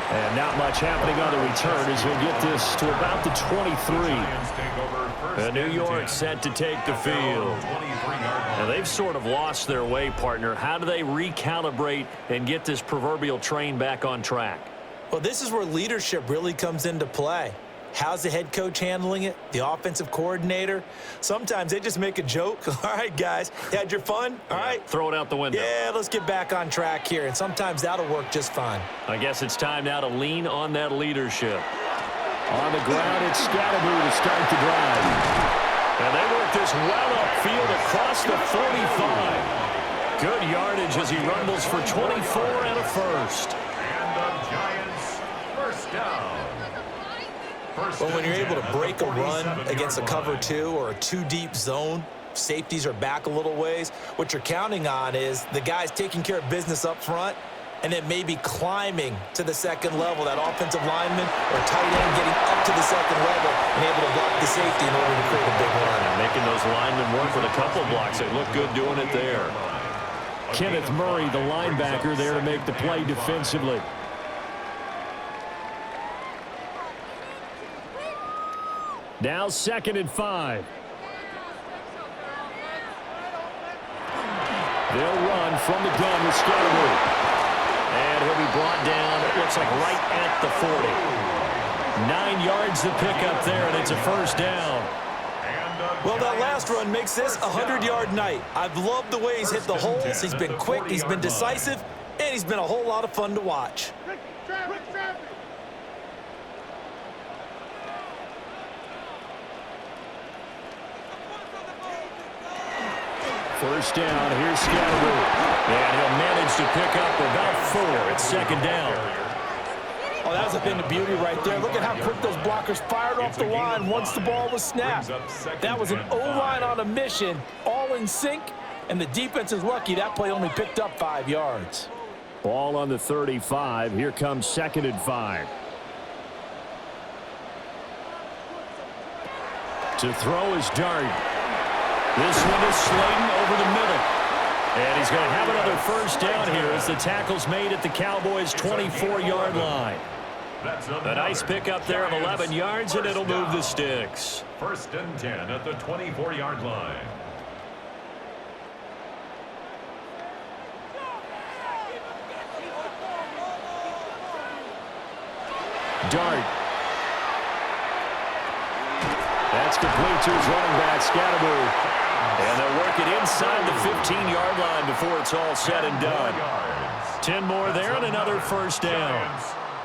And not much happening on the return as he'll get this to about the 23. And New York set to take the field. Now they've sort of lost their way, partner. How do they recalibrate and get this proverbial train back on track? Well, this is where leadership really comes into play. How's the head coach handling it? The offensive coordinator? Sometimes they just make a joke. All right, guys, you had your fun? All right. Throw it out the window. Yeah, let's get back on track here, and sometimes that'll work just fine. I guess it's time now to lean on that leadership. On the ground, it's Scatteroo to start the drive. And they work this well upfield across the 45. Good yardage as he rumbles for 24 and a first. And the Giants first down. But when you're able to break a run against a cover 2 or a 2-deep zone, safeties are back a little ways. What you're counting on is the guys taking care of business up front and then maybe climbing to the second level, that offensive lineman or tight end getting up to the second level and able to block the safety in order to create a big run. And making those linemen work with a couple blocks. They look good doing it there. Kenneth Murray, the linebacker, there to make the play defensively. Now 2nd and 5. They'll run from the gun with Scatteroo. And he'll be brought down, it looks like right at the 40. 9 yards to pick up there, and it's a first down. Well, that last run makes this a 100-yard night. I've loved the way he's hit the holes. He's been quick, he's been decisive, and he's been a whole lot of fun to watch. First down, here's Scatteroo. And he'll manage to pick up about 4. It's 2nd down. Oh, that was a thing of beauty right there. Look at how quick those blockers fired off the line once the ball was snapped. That was an O-line on a mission, all in sync, and the defense is lucky that play only picked up 5 yards. Ball on the 35. Here comes 2nd and 5. To throw is Dart. This one is Slayton over the middle. And he's going to have another first down here as the tackle's made at the Cowboys' 24-yard line. A nice pickup there of 11 yards, and it'll move the sticks. 1st and 10 at the 24-yard line. Dart. That's complete to his running back, Scatteroo. And they'll work it inside the 15-yard line before it's all said and done. 10 more there and another first down.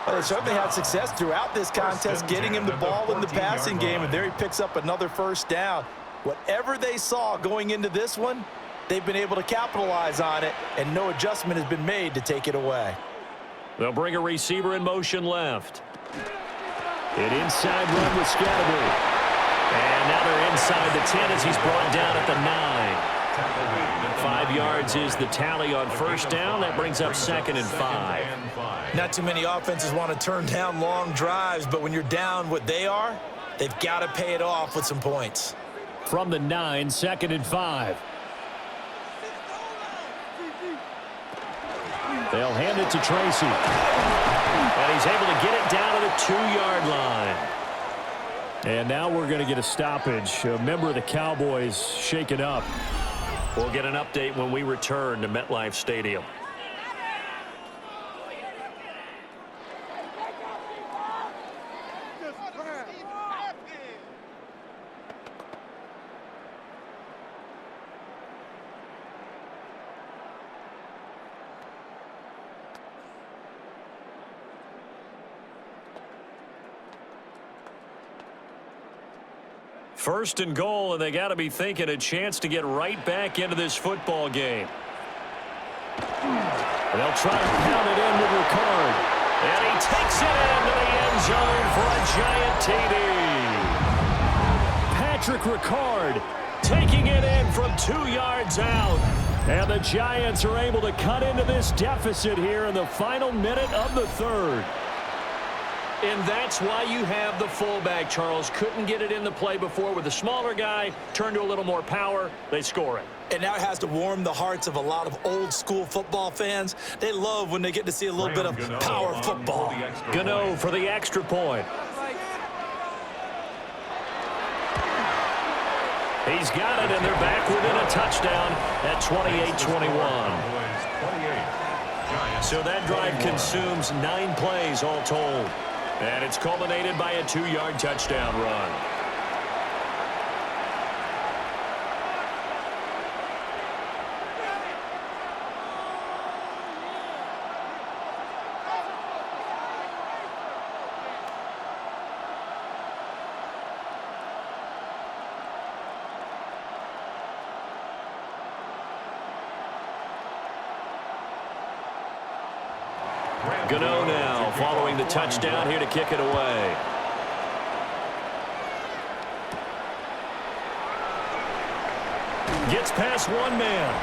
Well, they certainly had success throughout this contest, getting him the ball in the passing game, and there he picks up another first down. Whatever they saw going into this one, they've been able to capitalize on it, and no adjustment has been made to take it away. They'll bring a receiver in motion left. An inside run with Scatteroo. And now they're inside the 10 as he's brought down at the 9. 5 yards is the tally on first down. That brings up 2nd and 5. Not too many offenses want to turn down long drives, but when you're down what they are, they've got to pay it off with some points. From the 9, 2nd and 5. They'll hand it to Tracy. And he's able to get it down to the 2-yard line. And now we're going to get a stoppage. A member of the Cowboys shaken up. We'll get an update when we return to MetLife Stadium. First and goal, and they got to be thinking a chance to get right back into this football game. They'll try to pound it in with Ricard. And he takes it into the end zone for a giant TD. Patrick Ricard taking it in from 2 yards out. And the Giants are able to cut into this deficit here in the final minute of the 3rd. And that's why you have the fullback, Charles. Couldn't get it in the play before with the smaller guy. Turned to a little more power. They score it. And now it has to warm the hearts of a lot of old-school football fans. They love when they get to see a little bit of power football. Gano for the extra point. He's got it, and they're back within a touchdown at 28-21. So that drive consumes 9 plays all told. And it's culminated by a 2-yard touchdown run. Gano now following the touchdown here to kick it away. Gets past one man.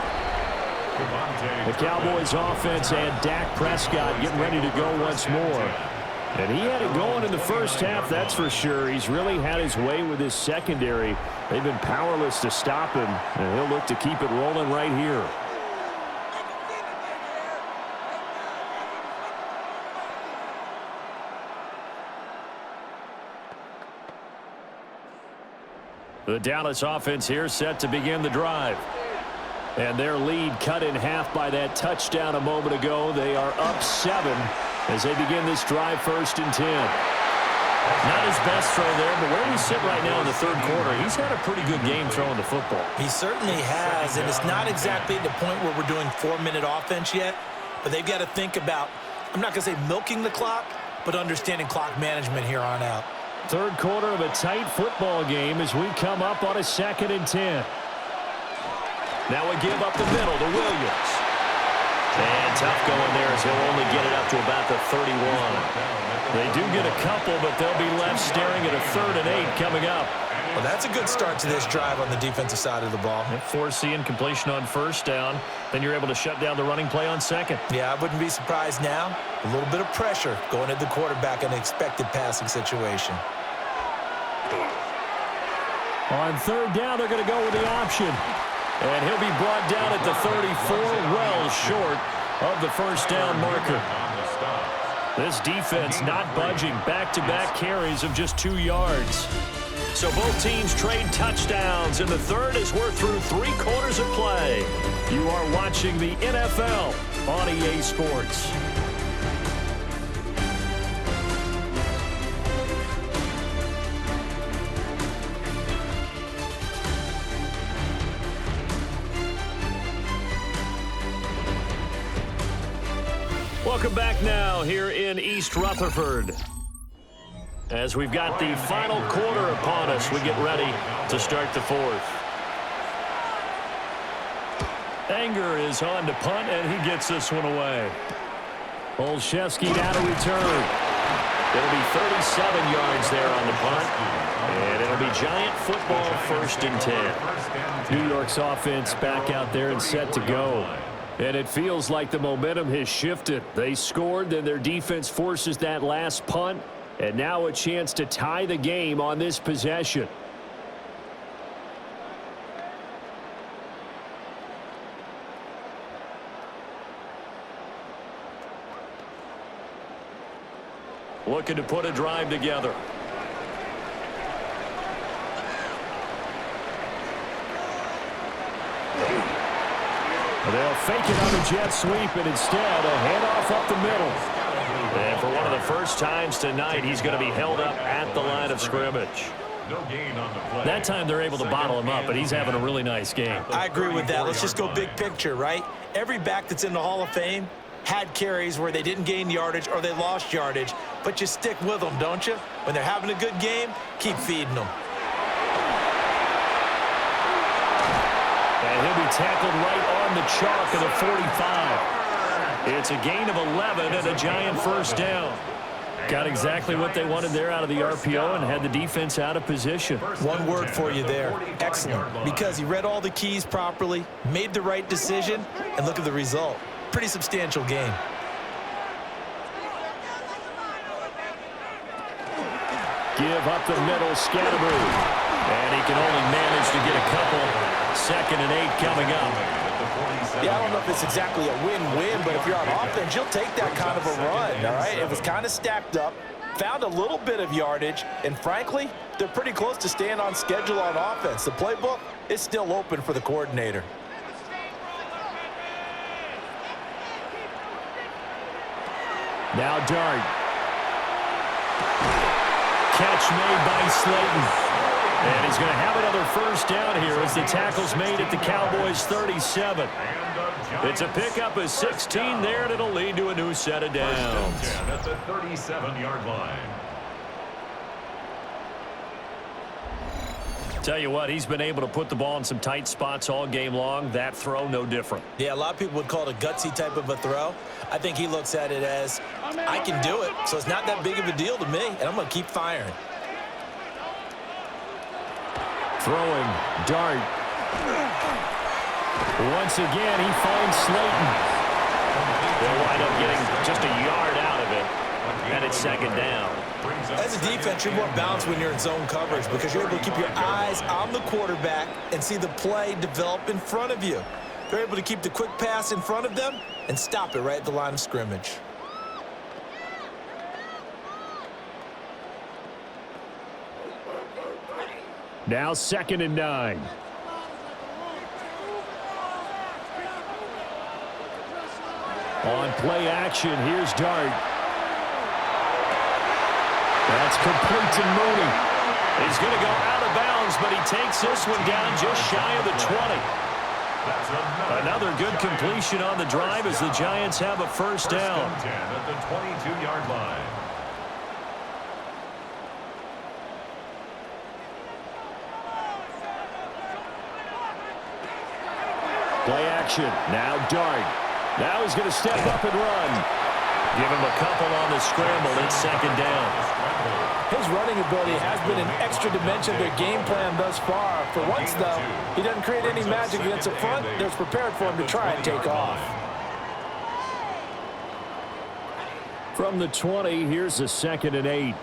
The Cowboys offense and Dak Prescott getting ready to go once more. And he had it going in the first half, that's for sure. He's really had his way with his secondary. They've been powerless to stop him, and he'll look to keep it rolling right here. The Dallas offense here set to begin the drive. And their lead cut in half by that touchdown a moment ago. They are up 7 as they begin this drive 1st and 10. Not his best throw there, but where we sit right now in the third quarter, he's had a pretty good game throwing the football. He certainly has, and it's not exactly at the point where we're doing 4-minute offense yet, but they've got to think about, I'm not going to say milking the clock, but understanding clock management here on out. Third quarter of a tight football game as we come up on a 2nd and 10. Now we give up the middle to Williams. And tough going there as he'll only get it up to about the 31. They do get a couple, but they'll be left staring at a 3rd and 8 coming up. Well, that's a good start to this drive on the defensive side of the ball. Foreseeing completion on 1st down. Then you're able to shut down the running play on 2nd. Yeah, I wouldn't be surprised now. A little bit of pressure going at the quarterback in an expected passing situation. On 3rd down, they're going to go with the option. And he'll be brought down at the 34, well short of the 1st down marker. This defense not budging, back-to-back carries of just 2 yards. So both teams trade touchdowns in the 3rd as we're through 3 quarters of play. You are watching the NFL on EA Sports. Welcome back now here in East Rutherford. As we've got the final quarter upon us, we get ready to start the 4th. Anger is on to punt, and he gets this one away. Olszewski now to return. It'll be 37 yards there on the punt, and it'll be Giant football 1st and 10. New York's offense back out there and set to go. And it feels like the momentum has shifted. They scored, then their defense forces that last punt, and now a chance to tie the game on this possession. Looking to put a drive together. They'll fake it on a jet sweep, and instead a handoff up the middle. And for one of the first times tonight, he's going to be held up at the line of scrimmage. That time they're able to bottle him up, but he's having a really nice game. I agree with that. Let's just go big picture, right? Every back that's in the Hall of Fame had carries where they didn't gain yardage or they lost yardage, but you stick with them, don't you? When they're having a good game, keep feeding them. And he'll be tackled right on the chalk of the 45. It's a gain of 11 and a Giant 1st down. Got exactly what they wanted there out of the RPO and had the defense out of position. One word for you there, excellent, because he read all the keys properly, made the right decision, and look at the result. Pretty substantial game. Give up the middle, Scatteroo. And he can only manage to get a couple. 2nd and 8 coming up. Yeah, I don't know if it's exactly a win-win, but if you're on offense, you'll take that kind of a run, all right? It was kind of stacked up, found a little bit of yardage, and frankly, they're pretty close to staying on schedule on offense. The playbook is still open for the coordinator. Now Dart. Catch made by Slayton. And he's going to have another first down here as the tackle's made at the Cowboys' 37. It's a pickup of 16 there, and it'll lead to a new set of downs. First and 10 at the 37-yard line. Tell you what, he's been able to put the ball in some tight spots all game long. That throw, no different. Yeah, a lot of people would call it a gutsy type of a throw. I think he looks at it as, I can do it, so it's not that big of a deal to me, and I'm going to keep firing. Throwing, dart. Once again, he finds Slayton. They'll wind up getting just a yard out of it, and it's second down. As a defense, you're more balanced when you're in zone coverage because you're able to keep your eyes on the quarterback and see the play develop in front of you. They're able to keep the quick pass in front of them and stop it right at the line of scrimmage. Now 2nd and 9. On play action, here's Dart. That's complete to Mooney. He's going to go out of bounds, but he takes this one down just shy of the 20. Another good completion on the drive as the Giants have a first down. First and 10 at the 22-yard line. Play action. Now Dart. Now he's going to step up and run. Give him a couple on the scramble. It's second down. His running ability has been an extra dimension of their game plan thus far. For once, though, he doesn't create any magic against the front. They're prepared for him to try and take off. From the 20, here's a 2nd and 8.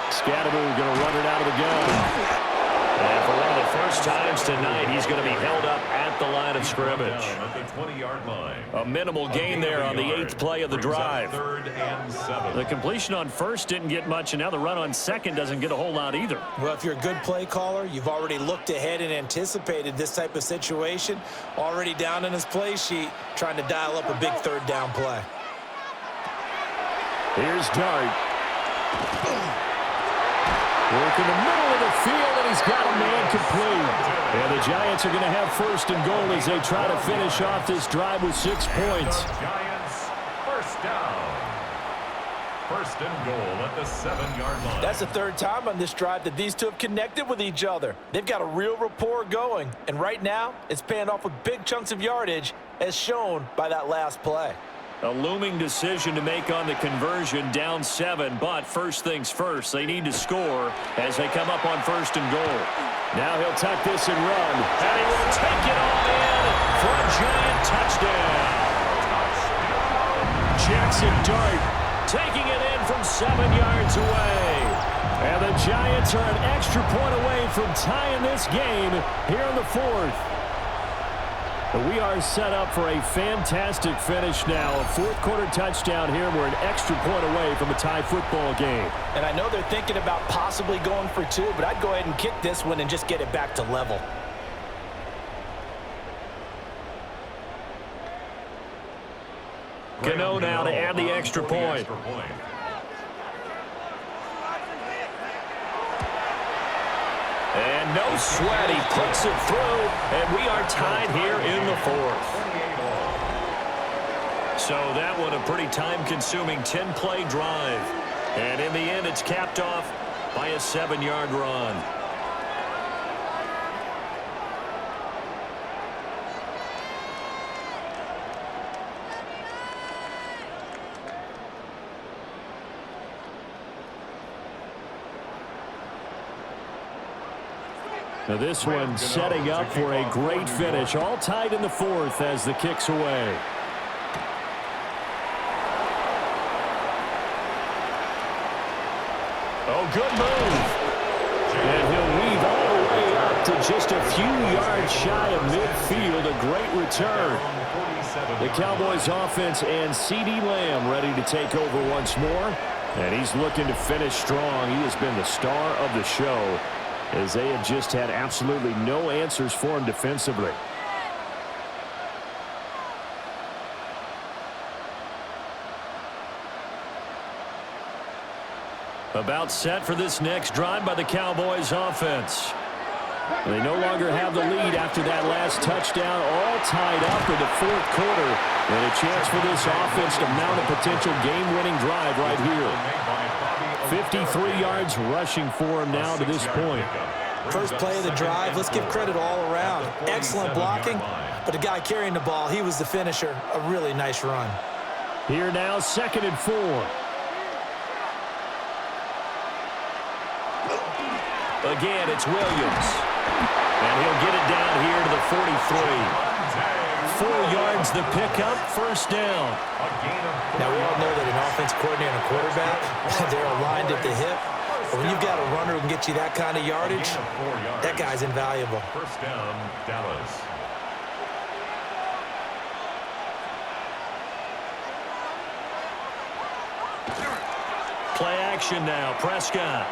Scatterbo going to run it out of the gun. And for one of the first times tonight, he's going to be held up at the line of scrimmage. At the 20-yard line. A minimal gain there on the 8th play of the drive. 3rd and 7. The completion on first didn't get much, and now the run on second doesn't get a whole lot either. Well, if you're a good play caller, you've already looked ahead and anticipated this type of situation. Already down in his play sheet, trying to dial up a big 3rd down play. Here's Dart. Work in the middle of the field, and he's got a man complete. And the Giants are going to have 1st and goal as they try to finish off this drive with 6 points. Giants, first down. 1st and goal at the 7-yard line. That's the 3rd time on this drive that these two have connected with each other. They've got a real rapport going, and right now it's paying off with big chunks of yardage, as shown by that last play. A looming decision to make on the conversion, down 7, but first things first, they need to score as they come up on 1st and goal. Now he'll tuck this and run, and he will take it all in for a Giant touchdown. Jackson Dart taking it in from 7 yards away. And the Giants are an extra point away from tying this game here in the 4th. We are set up for a fantastic finish now. A 4th quarter touchdown here. We're an extra point away from a tie football game. And I know they're thinking about possibly going for 2, but I'd go ahead and kick this one and just get it back to level. Cano now to add the extra point. And no sweat, he puts it through, and we are tied here in the 4th. So that one a pretty time-consuming 10-play drive. And in the end, it's capped off by a 7-yard run. Now this one setting up for a great finish. All tied in the 4th as the kick's away. Oh, good move. And he'll weave all the way up to just a few yards shy of midfield. A great return. The Cowboys offense and CeeDee Lamb ready to take over once more. And he's looking to finish strong. He has been the star of the show, as they have just had absolutely no answers for him defensively. About set for this next drive by the Cowboys offense. They no longer have the lead after that last touchdown, all tied up in the fourth quarter. And a chance for this offense to mount a potential game-winning drive right here. 53 yards rushing for him now to this point. First play of the drive, let's give credit all around. Excellent blocking, but the guy carrying the ball, he was the finisher. A really nice run. Here now, 2nd and 4. Again, it's Williams. And he'll get it down here to the 43. 4 yards the pickup, first down. Now, we all know that an offense coordinator and a quarterback, they're aligned at the hip. But when you've got a runner who can get you that kind of yardage, that guy's invaluable. First down, Dallas. Play action now, Prescott.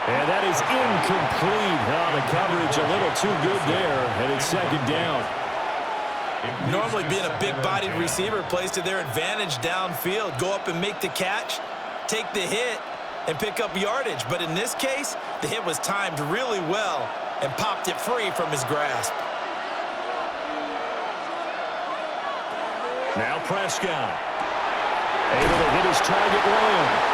And that is incomplete. Oh, the coverage a little too good there, and it's 2nd down. Normally being a big-bodied receiver plays to their advantage downfield. Go up and make the catch, take the hit, and pick up yardage. But in this case, the hit was timed really well and popped it free from his grasp. Now Prescott. Able to hit his target well.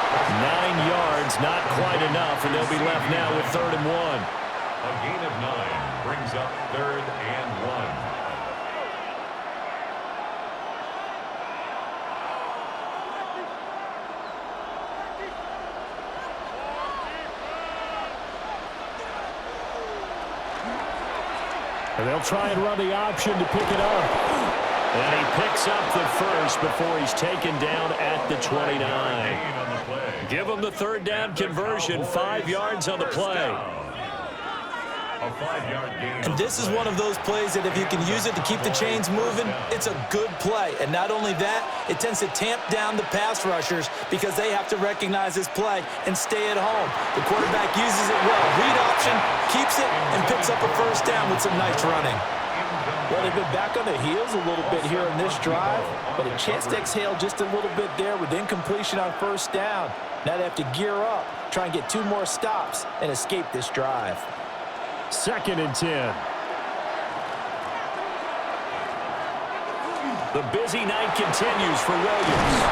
9 yards, not quite enough, and they'll be left now with 3rd and 1. A gain of 9 brings up 3rd and 1. And they'll try and run the option to pick it up. And he picks up the first before he's taken down at the 29. Give him the 3rd down conversion, 5 yards on the play. A 5-yard gain. And this is one of those plays that if you can use it to keep the chains moving, it's a good play. And not only that, it tends to tamp down the pass rushers because they have to recognize this play and stay at home. The quarterback uses it well. Read option, keeps it, and picks up a first down with some nice running. Well, they've been back on their heels a little bit here in this drive, but a chance to exhale just a little bit there with incompletion on first down. Now they have to gear up, try and get 2 more stops, and escape this drive. 2nd and 10. The busy night continues for Williams.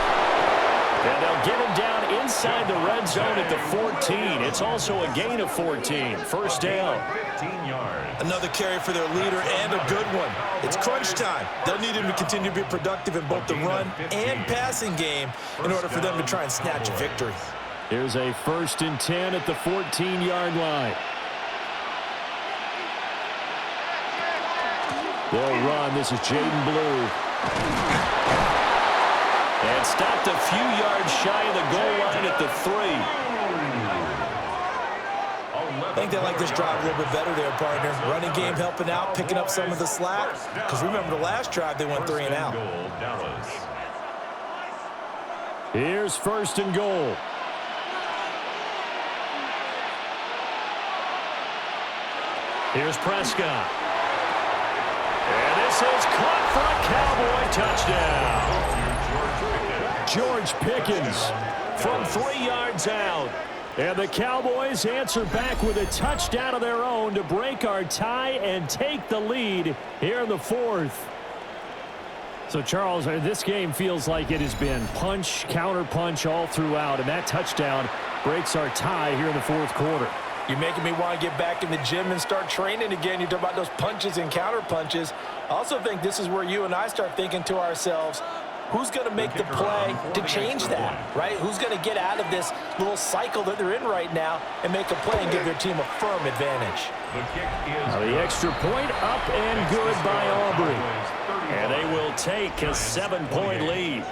And they'll get him down inside the red zone at the 14. It's also a gain of 14. First down. 15 yards. Another carry for their leader and a good one. It's crunch time. They'll need him to continue to be productive in both the run and passing game in order for them to try and snatch a victory. Here's a 1st and 10 at the 14-yard line. They'll run. This is Jaden Blue. And stopped a few yards shy of the goal line at the 3. I think they like this drive a little bit better there, partner. Running game helping out, picking up some of the slack. Because remember the last drive, they went 3 and out. Here's 1st and goal. Here's Prescott. And this is caught for a Cowboy touchdown. George Pickens from 3 yards out. And the Cowboys answer back with a touchdown of their own to break our tie and take the lead here in the 4th. So, Charles, this game feels like it has been punch, counter-punch all throughout, and that touchdown breaks our tie here in the 4th quarter. You're making me want to get back in the gym and start training again. You talk about those punches and counter punches. I also think this is where you and I start thinking to ourselves, who's going to make the play to change that, right? Who's going to get out of this little cycle that they're in right now and make a play and give their team a firm advantage? The extra point up and good by Aubrey. And they will take a 7-point lead.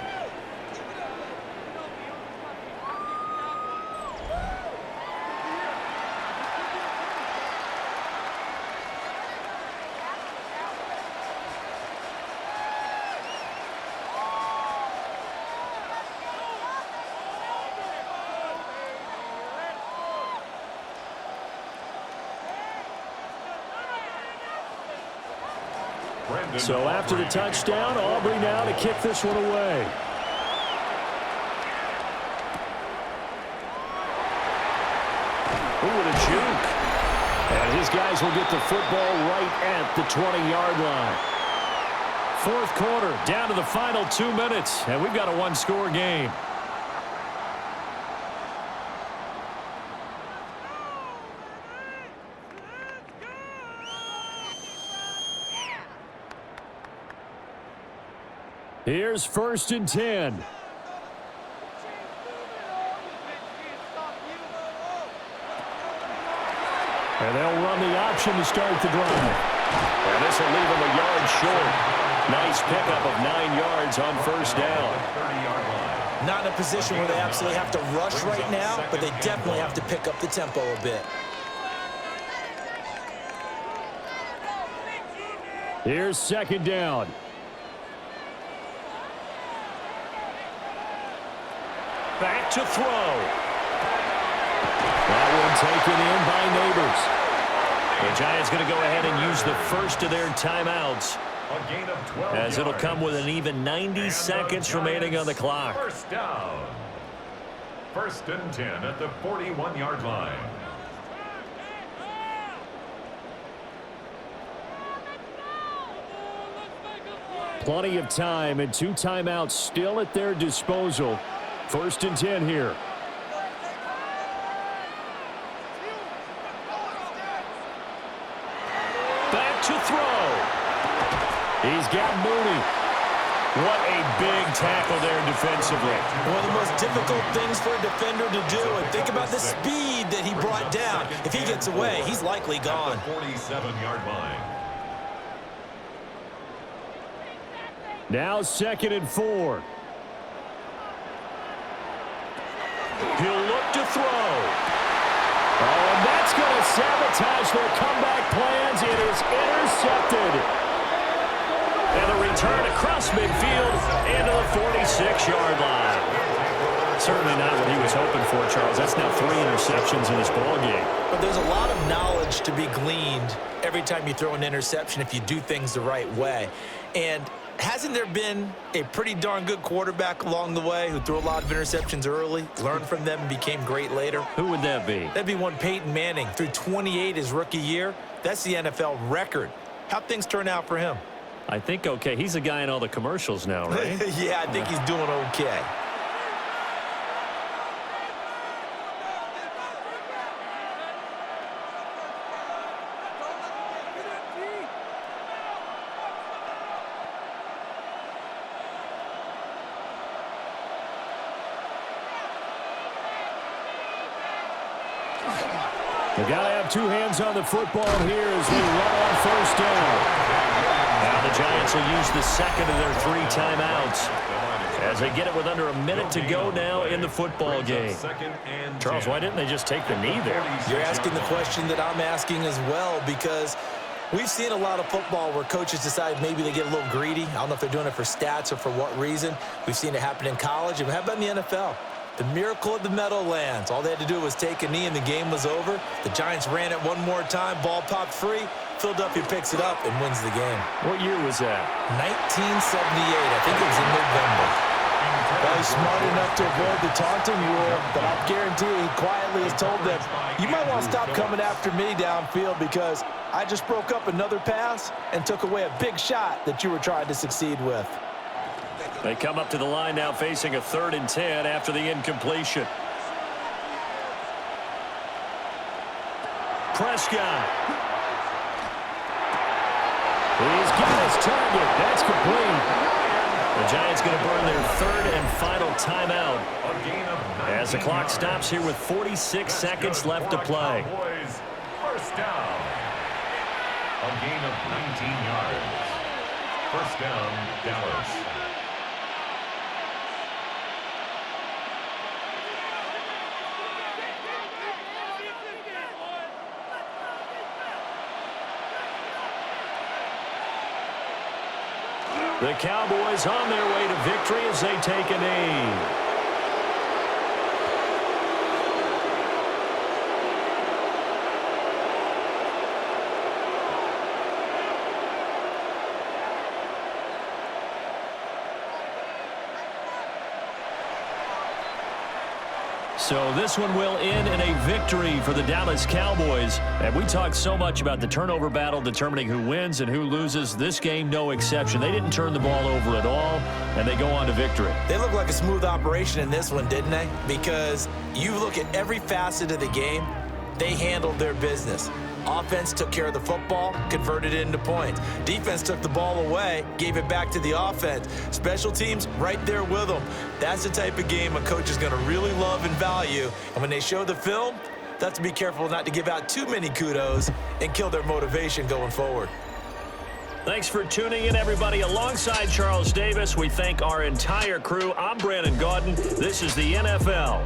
So after the touchdown, Aubrey now to kick this one away. These guys will get the football right at the 20-yard line. Fourth quarter, down to the final 2 minutes, and we've got a one-score game. Here's 1st and 10. And they'll run the option to start the drive. And this will leave them a yard short. Nice pickup of 9 yards on 1st down. Not in a position where they absolutely have to rush right now, but they definitely have to pick up the tempo a bit. Here's 2nd down. Back to throw. That one taken in by Neighbors. The Giants going to go ahead and use the first of their timeouts, A gain of 12 as it'll yards. come with an even 90 seconds remaining on the clock. First down. 1st and 10 at the 41-yard line. Plenty of time and 2 timeouts still at their disposal. 1st and 10 here. Back to throw. He's got Mooney. What a big tackle there defensively. One of the most difficult things for a defender to do. And think about the speed that he brought down. If he gets away, he's likely gone. 47-yard line. Now 2nd and 4. He'll look to throw. Oh, and that's going to sabotage their comeback plans. It is intercepted. And a return across midfield into the 46-yard line. Certainly not what he was hoping for, Charles. That's now 3 interceptions in this ballgame. But there's a lot of knowledge to be gleaned every time you throw an interception if you do things the right way. And hasn't there been a pretty darn good quarterback along the way who threw a lot of interceptions early, learned from them, and became great later? Who would that be? That'd be one Peyton Manning. Threw 28 his rookie year. That's the NFL record. How'd things turn out for him? I think okay. He's a guy in all the commercials now, right? Yeah, I think he's doing okay. They got to have 2 hands on the football here as they run on 1st down. Now the Giants will use the 2nd of their 3 timeouts as they get it with under a minute to go now in the football game. Charles, why didn't they just take the knee there? You're asking the question that I'm asking as well, because we've seen a lot of football where coaches decide maybe they get a little greedy. I don't know if they're doing it for stats or for what reason. We've seen it happen in college, and how about in the NFL? The miracle of the Meadowlands. All they had to do was take a knee and the game was over. The Giants ran it one more time. Ball popped free. Philadelphia picks it up and wins the game. What year was that? 1978. I think it was in November. Well, he's smart enough to avoid the taunting rule, but I guarantee he quietly has told them, you might want to stop coming after me downfield because I just broke up another pass and took away a big shot that you were trying to succeed with. They come up to the line now facing a 3rd and 10 after the incompletion. Prescott. He's got his target. That's complete. The Giants going to burn their 3rd and final timeout as the clock stops here with 46 seconds left to play. Cowboys, 1st down. A gain of 19 yards. 1st down, Dallas. The Cowboys on their way to victory as they take a knee. So this one will end in a victory for the Dallas Cowboys. And we talked so much about the turnover battle determining who wins and who loses. This game, no exception. They didn't turn the ball over at all, and they go on to victory. They look like a smooth operation in this one, didn't they? Because you look at every facet of the game, they handled their business. Offense took care of the football, converted it into points. Defense took the ball away, gave it back to the offense. Special teams, right there with them. That's the type of game a coach is going to really love and value. And when they show the film, they have to be careful not to give out too many kudos and kill their motivation going forward. Thanks for tuning in, everybody. Alongside Charles Davis, we thank our entire crew. I'm Brandon Gaudin. This is the NFL